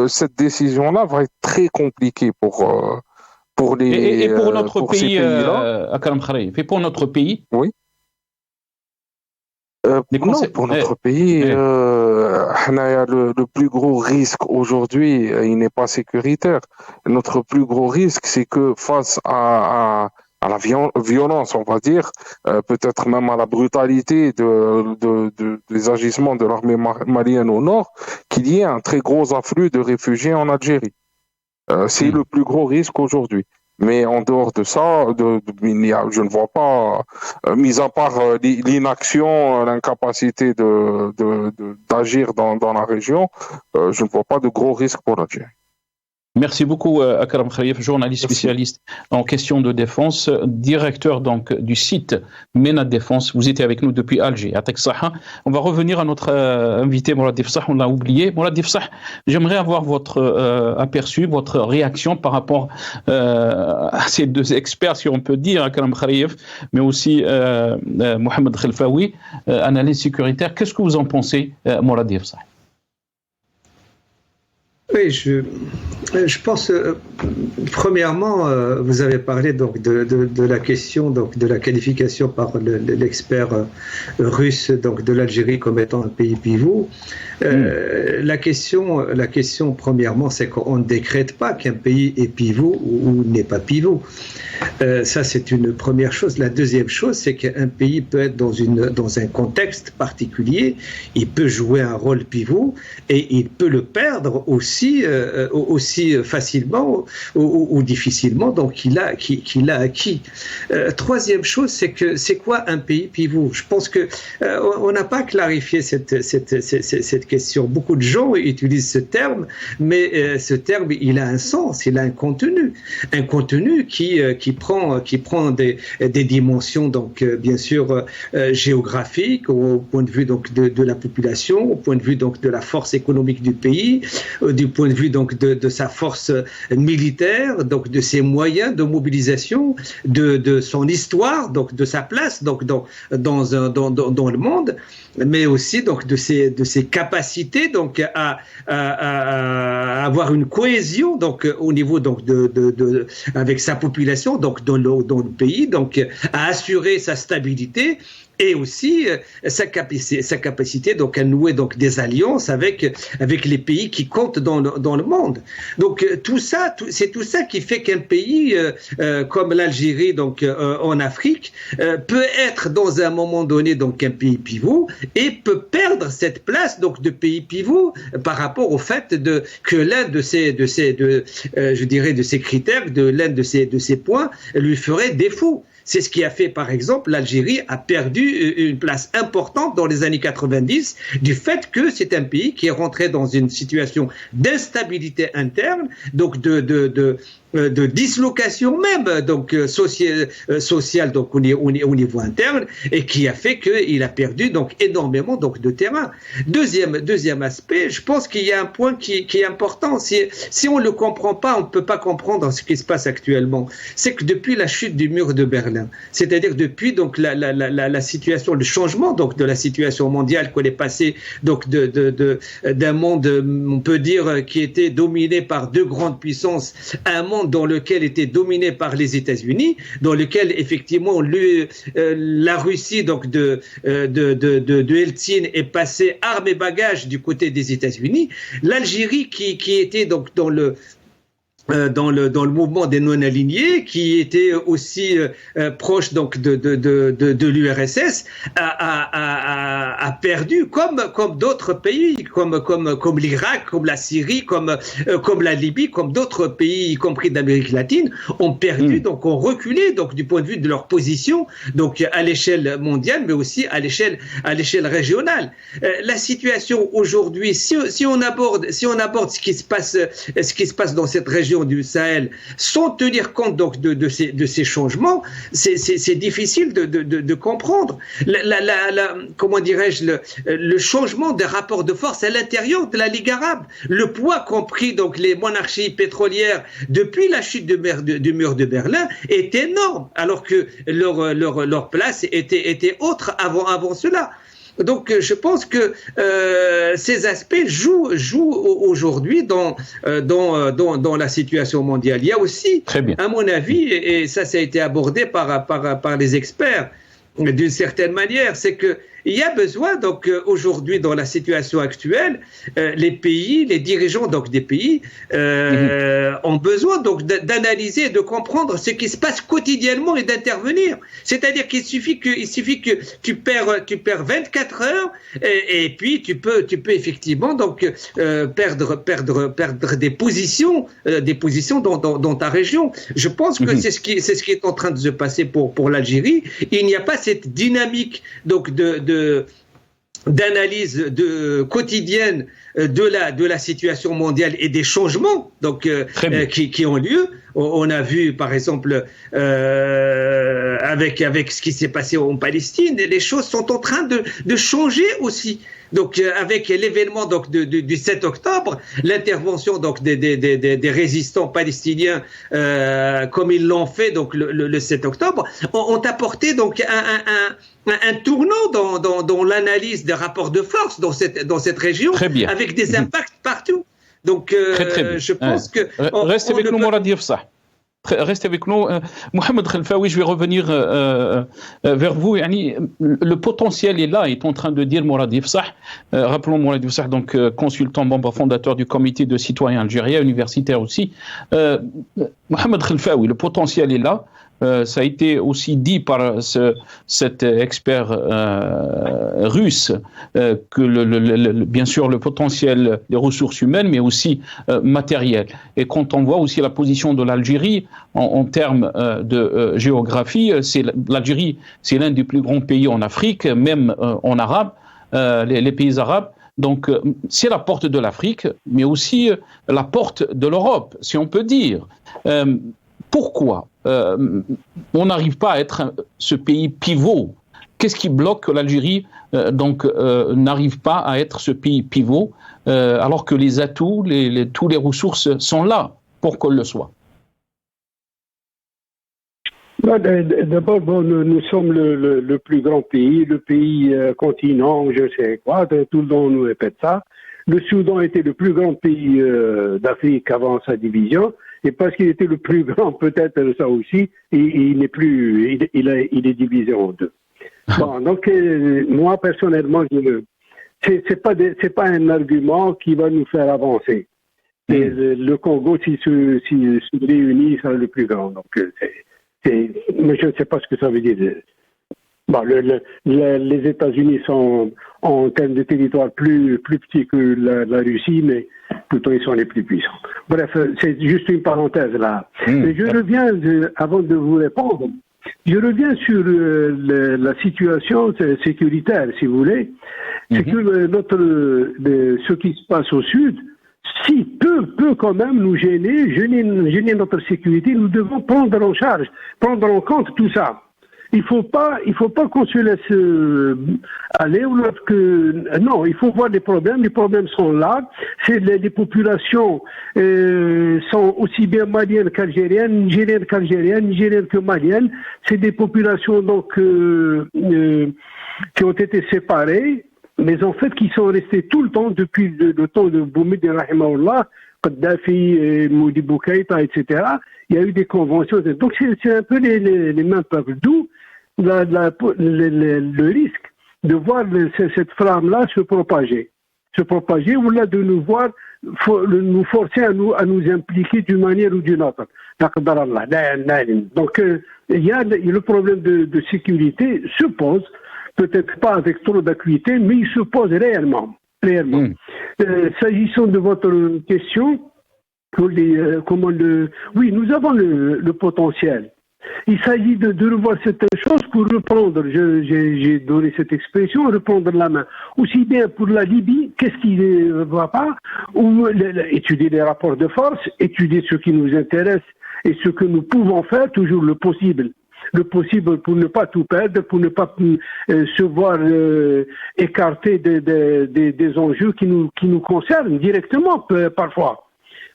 cette décision-là va être très compliquée pour les et pour notre pour pays, ces pays-là. Akram Kharif, et pour notre pays. Oui. Non, pour notre pays, le plus gros risque aujourd'hui, il n'est pas sécuritaire. Notre plus gros risque, c'est que face à la violence, on va dire, peut-être même à la brutalité des agissements de l'armée malienne au nord, qu'il y ait un très gros afflux de réfugiés en Algérie. C'est le plus gros risque aujourd'hui. Mais en dehors de ça, je ne vois pas, mis à part l'inaction, l'incapacité d'agir dans la région, je ne vois pas de gros risques pour l'Algérie. Merci beaucoup, Akram Kharif, journaliste spécialiste en questions de défense, directeur donc du site MENA Défense. Vous étiez avec nous depuis Alger, à Texaha. On va revenir à notre invité, Mourad Difsah, on l'a oublié. Mourad Difsah, j'aimerais avoir votre aperçu, votre réaction par rapport à ces 2 experts, si on peut dire, Akram Kharif, mais aussi Mohamed Khelfaoui, analyse sécuritaire. Qu'est-ce que vous en pensez, Mourad Difsah? Oui, je pense, premièrement, vous avez parlé donc de la question donc de la qualification par l'expert russe donc de l'Algérie comme étant un pays pivot. La question premièrement, c'est qu'on ne décrète pas qu'un pays est pivot ou n'est pas pivot. Ça, c'est une première chose. La deuxième chose, c'est qu'un pays peut être dans un contexte particulier, il peut jouer un rôle pivot et il peut le perdre aussi facilement ou difficilement, donc qu'il a acquis. Troisième chose, c'est quoi un pays pivot? Je pense que on n'a pas clarifié cette question. Beaucoup de gens utilisent ce terme, mais ce terme, il a un sens, il a un contenu qui prend des dimensions donc bien sûr géographiques au point de vue donc de la population, au point de vue donc de la force économique du pays, du point de vue donc de sa force militaire, donc de ses moyens de mobilisation, de son histoire, donc de sa place donc dans le monde, mais aussi donc de ses capacités donc à avoir une cohésion donc au niveau donc avec sa population donc dans le pays, donc à assurer sa stabilité et aussi sa capacité donc à nouer donc des alliances avec les pays qui comptent dans le monde. Donc c'est tout ça qui fait qu'un pays comme l'Algérie donc en Afrique peut être dans un moment donné donc un pays pivot et peut perdre cette place donc de pays pivot par rapport au fait que l'un de ces critères, l'un de ces points lui ferait défaut. C'est ce qui a fait, par exemple, l'Algérie a perdu une place importante dans les années 90 du fait que c'est un pays qui est rentré dans une situation d'instabilité interne, donc de dislocation même, donc sociale, donc au niveau interne, et qui a fait qu'il a perdu donc énormément donc de terrain. Deuxième aspect, je pense qu'il y a un point qui est important. Si on le comprend pas, on ne peut pas comprendre ce qui se passe actuellement. C'est que depuis la chute du mur de Berlin, c'est-à-dire depuis donc la situation, le changement donc de la situation mondiale, qu'on est passé donc d'un monde, on peut dire, qui était dominé par deux grandes puissances, à un monde dans lequel était dominé par les États-Unis, dans lequel effectivement la Russie donc de Helsinki est passée armes et bagages du côté des États-Unis, l'Algérie qui était donc dans le mouvement des non-alignés, qui était aussi proche donc de l'URSS, a perdu comme d'autres pays, comme l'Irak, comme la Syrie, comme la Libye, comme d'autres pays, y compris d'Amérique latine, ont perdu, donc ont reculé donc du point de vue de leur position, donc à l'échelle mondiale, mais aussi à l'échelle régionale. La situation aujourd'hui, si on aborde ce qui se passe dans cette région du Sahel, sans tenir compte donc de ces changements, c'est difficile de comprendre. Comment dirais-je, le changement des rapports de force à l'intérieur de la Ligue arabe, le poids qu'ont pris donc les monarchies pétrolières depuis la chute du mur de Berlin est énorme, alors que leur place était autre avant cela. Donc, je pense que ces aspects jouent aujourd'hui dans la situation mondiale. Il y a aussi, à mon avis, et ça a été abordé par les experts d'une certaine manière, c'est que il y a besoin, donc, aujourd'hui, dans la situation actuelle, les dirigeants, donc, des pays, ont besoin, donc, d'analyser, de comprendre ce qui se passe quotidiennement et d'intervenir. C'est-à-dire qu'il suffit que tu perds 24 heures et puis tu peux effectivement, donc, perdre des positions dans ta région. Je pense que c'est ce qui est en train de se passer pour l'Algérie. Il n'y a pas cette dynamique, donc, d'analyse quotidienne de la situation mondiale et des changements donc qui ont lieu. On a vu par exemple avec ce qui s'est passé en Palestine, les choses sont en train de changer aussi. Donc avec l'événement donc du 7 octobre, l'intervention donc des résistants palestiniens comme ils l'ont fait donc le 7 octobre, ont apporté donc un tournant dans l'analyse des rapports de force dans cette région, avec des impacts partout. Donc je pense que restez avec nous, Morad Yefsah. Restez avec nous. Mohamed Khelfaoui, je vais revenir vers vous. Le potentiel est là, est en train de dire Morad Yefsah. Rappelons Morad Yefsah, donc consultant, membre fondateur du comité de citoyens algériens, universitaire aussi. Mohamed Khelfaoui, le potentiel est là. Ça a été aussi dit par cet expert russe que bien sûr le potentiel des ressources humaines, mais aussi matérielles. Et quand on voit aussi la position de l'Algérie en termes de géographie, l'Algérie, c'est l'un des plus grands pays en Afrique, même en arabe, les pays arabes. Donc, c'est la porte de l'Afrique, mais aussi la porte de l'Europe, si on peut dire. Pourquoi on n'arrive pas à être ce pays pivot? Qu'est-ce qui bloque que l'Algérie n'arrive pas à être ce pays pivot alors que les atouts, toutes les ressources sont là pour qu'on le soit? D'abord, nous sommes le plus grand pays, le pays continent, je sais quoi, tout le monde nous répète ça. Le Soudan était le plus grand pays d'Afrique avant sa division. Et parce qu'il était le plus grand, peut-être ça aussi, il n'est plus, il est divisé en deux. Bon, donc moi personnellement, c'est pas un argument qui va nous faire avancer. Et le Congo, s'il se réunit, sera le plus grand. Donc mais je ne sais pas ce que ça veut dire. Bon, les États-Unis sont en termes de territoire plus petits que la Russie, mais plutôt ils sont les plus puissants. Bref, c'est juste une parenthèse là. Mais je reviens, avant de vous répondre, je reviens sur la situation sécuritaire, si vous voulez. C'est que ce qui se passe au sud, si peut quand même nous gêner notre sécurité, nous devons prendre en charge, prendre en compte tout ça. Il faut pas qu'on se laisse aller ou non, il faut voir les problèmes sont là. C'est les populations sont aussi bien maliennes qu'algériennes, nigériennes que maliennes. C'est des populations donc qui ont été séparées, mais en fait qui sont restées tout le temps depuis le temps de Boumediene rahimahullah, Kadhafi, Modibo Keïta, etc. Il y a eu des conventions. Donc c'est un peu les mêmes peuples. D'où le risque de voir cette flamme-là se propager, ou là de nous voir, nous forcer à nous impliquer d'une manière ou d'une autre. Donc il y a le problème de sécurité se pose, peut-être pas avec trop d'acuité, mais il se pose réellement. S'agissant de votre question, oui, nous avons le potentiel. Il s'agit de revoir certaines choses pour reprendre, j'ai donné cette expression, reprendre la main. Aussi bien pour la Libye, qu'est-ce qui ne va pas, ou étudier les rapports de force, étudier ce qui nous intéresse et ce que nous pouvons faire, toujours le possible pour ne pas tout perdre, pour ne pas se voir écarté des enjeux qui nous concernent directement parfois.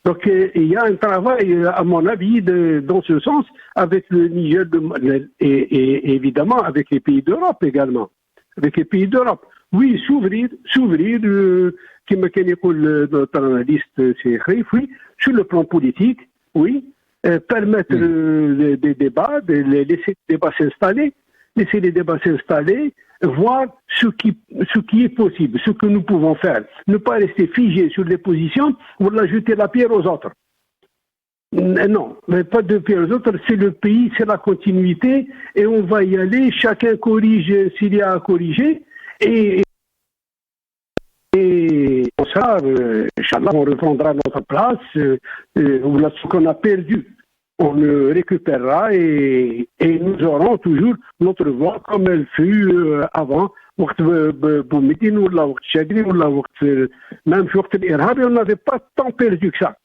Donc il y a un travail, à mon avis, dans ce sens, avec le Niger et évidemment avec les pays d'Europe également. Avec les pays d'Europe. Oui, s'ouvrir, comme notre analyste, c'est oui, sur le plan politique, oui, permettre des débats, laisser les débats s'installer, voir ce qui est possible, ce que nous pouvons faire. Ne pas rester figé sur des positions ou la jeter la pierre aux autres. Non, mais pas de pierre aux autres, c'est le pays, c'est la continuité et on va y aller, chacun corrige s'il y a à corriger et pour ça, Inch'Allah, on reprendra notre place, ce qu'on a perdu. On le récupérera et nous aurons toujours notre voix comme elle fut avant. Boumediene ou Chagri ou même sur l'Irhab, on n'avait pas tant perdu que ça.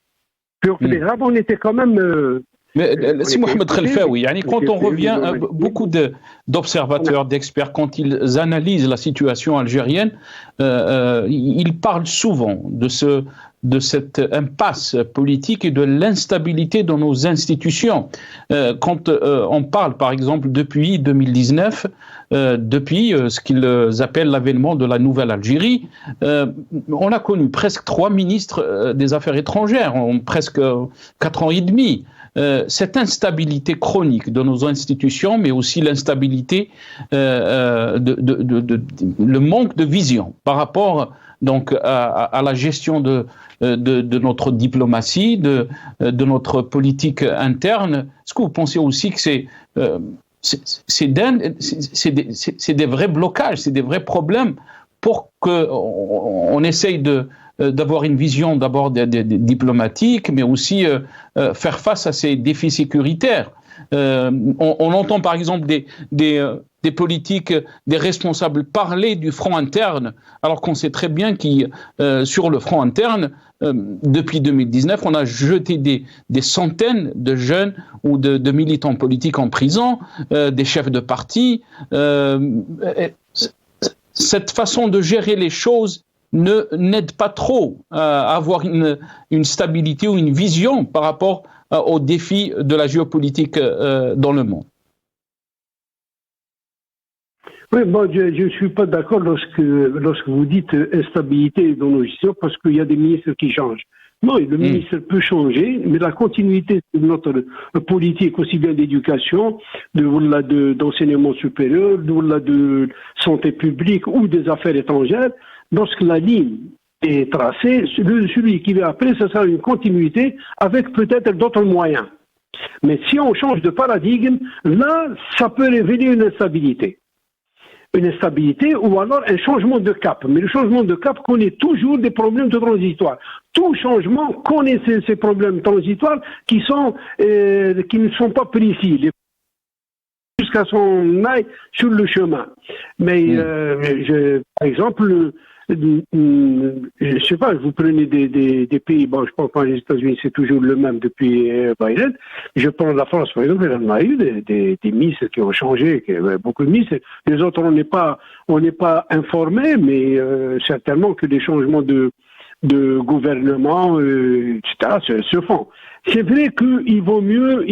Sur l'Irhab, on était quand même. Mais si Mohamed Khelfaoui, quand on revient, beaucoup d'observateurs, d'experts, quand ils analysent la situation algérienne, ils parlent souvent de cette impasse politique et de l'instabilité dans nos institutions. Quand on parle, par exemple, depuis 2019, depuis ce qu'ils appellent l'avènement de la nouvelle Algérie, on a connu presque 3 ministres des Affaires étrangères en presque 4 ans et demi. Cette instabilité chronique de nos institutions, mais aussi l'instabilité, le manque de vision par rapport donc à la gestion de notre diplomatie, de notre politique interne. Est-ce que vous pensez aussi que c'est des vrais blocages, c'est des vrais problèmes pour qu'on essaye d'avoir une vision d'abord diplomatique, mais aussi faire face à ces défis sécuritaires. On entend par exemple des politiques, des responsables parler du front interne, alors qu'on sait très bien que sur le front interne, depuis 2019, on a jeté des centaines de jeunes ou de militants politiques en prison, des chefs de parti. Cette façon de gérer les choses n'aide pas trop à avoir une stabilité ou une vision par rapport aux défis de la géopolitique dans le monde. Oui, je ne suis pas d'accord lorsque vous dites instabilité dans nos gestions parce qu'il y a des ministres qui changent. Non, le ministre peut changer, mais la continuité de notre politique, aussi bien d'éducation, d'enseignement supérieur, de santé publique ou des affaires étrangères, lorsque la ligne est tracée, celui qui vient après, ce sera une continuité avec peut-être d'autres moyens. Mais si on change de paradigme, là, ça peut révéler une instabilité. Une instabilité ou alors un changement de cap. Mais le changement de cap connaît toujours des problèmes de transitoire. Tout changement connaît ces problèmes transitoires qui ne sont pas précis. Jusqu'à son aille sur le chemin. Mais par exemple, je sais pas, vous prenez des pays, bon, je pense pas les États-Unis, c'est toujours le même depuis Biden. Je prends la France, par exemple, on a eu des ministres qui ont changé, beaucoup de ministres. Les autres, on n'est pas informés, mais certainement que des changements de gouvernement, etc., se font. C'est vrai qu'il vaut mieux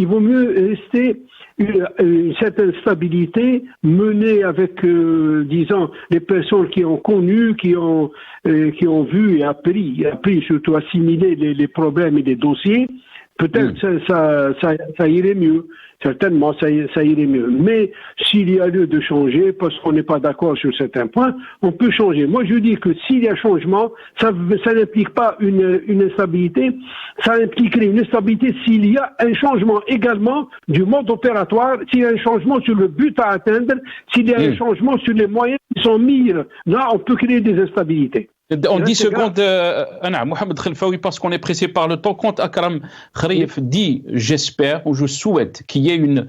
rester une certaine stabilité menée avec, disons, les personnes qui ont connu, qui ont vu et appris surtout assimiler les problèmes et les dossiers. Peut-être ça irait mieux. Certainement, ça irait mieux. Mais s'il y a lieu de changer, parce qu'on n'est pas d'accord sur certains points, on peut changer. Moi, je dis que s'il y a changement, ça n'implique pas une instabilité, ça impliquerait une instabilité s'il y a un changement également du mode opératoire, s'il y a un changement sur le but à atteindre, s'il y a un changement sur les moyens qui sont mis. Là, on peut créer des instabilités. En 10 secondes, Mohamed Khelfaoui, parce qu'on est pressé par le temps, quand Akram Khrayef dit « j'espère » ou « je souhaite » qu'il y ait une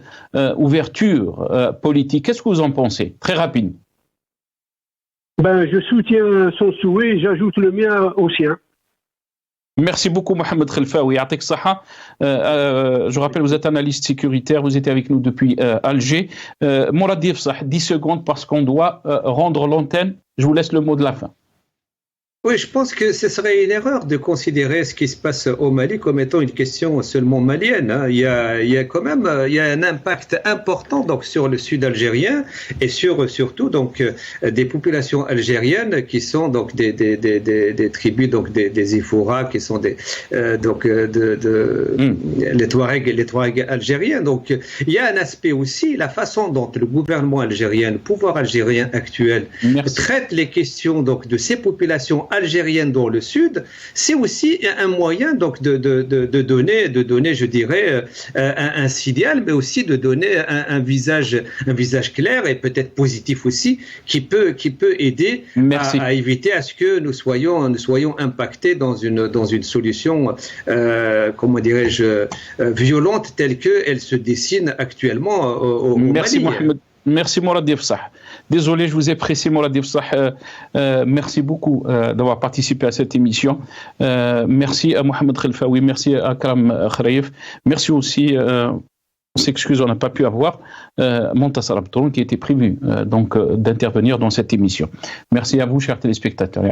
ouverture politique, qu'est-ce que vous en pensez? Très rapide. Je soutiens son souhait et j'ajoute le mien au sien. Merci beaucoup Mohamed Khelfaoui. Je rappelle, vous êtes analyste sécuritaire, vous étiez avec nous depuis Alger. Morad Yefsah, 10 secondes parce qu'on doit rendre l'antenne. Je vous laisse le mot de la fin. Oui, je pense que ce serait une erreur de considérer ce qui se passe au Mali comme étant une question seulement malienne. Il y a quand même un impact important donc sur le sud algérien et surtout donc des populations algériennes qui sont donc des tribus donc des Ifouras qui sont les Touaregs algériens. Donc il y a un aspect aussi, la façon dont le gouvernement algérien, le pouvoir algérien actuel traite les questions donc de ces populations algérienne dans le sud, c'est aussi un moyen donc de donner, je dirais, un signal, mais aussi de donner un visage clair et peut-être positif aussi, qui peut aider à éviter à ce que nous soyons impactés dans une solution, comment dirais-je, violente telle qu'elle se dessine actuellement au Merci Mali. Mohamed. Merci Morad Yefsah. Désolé, je vous ai pressé Morad Yefsah. Merci beaucoup d'avoir participé à cette émission. Merci à Mohamed Khelfaoui, merci à Akram Khrayef. Merci aussi, on s'excuse, on n'a pas pu avoir Montassar Abdouroun qui était prévu d'intervenir dans cette émission. Merci à vous, chers téléspectateurs.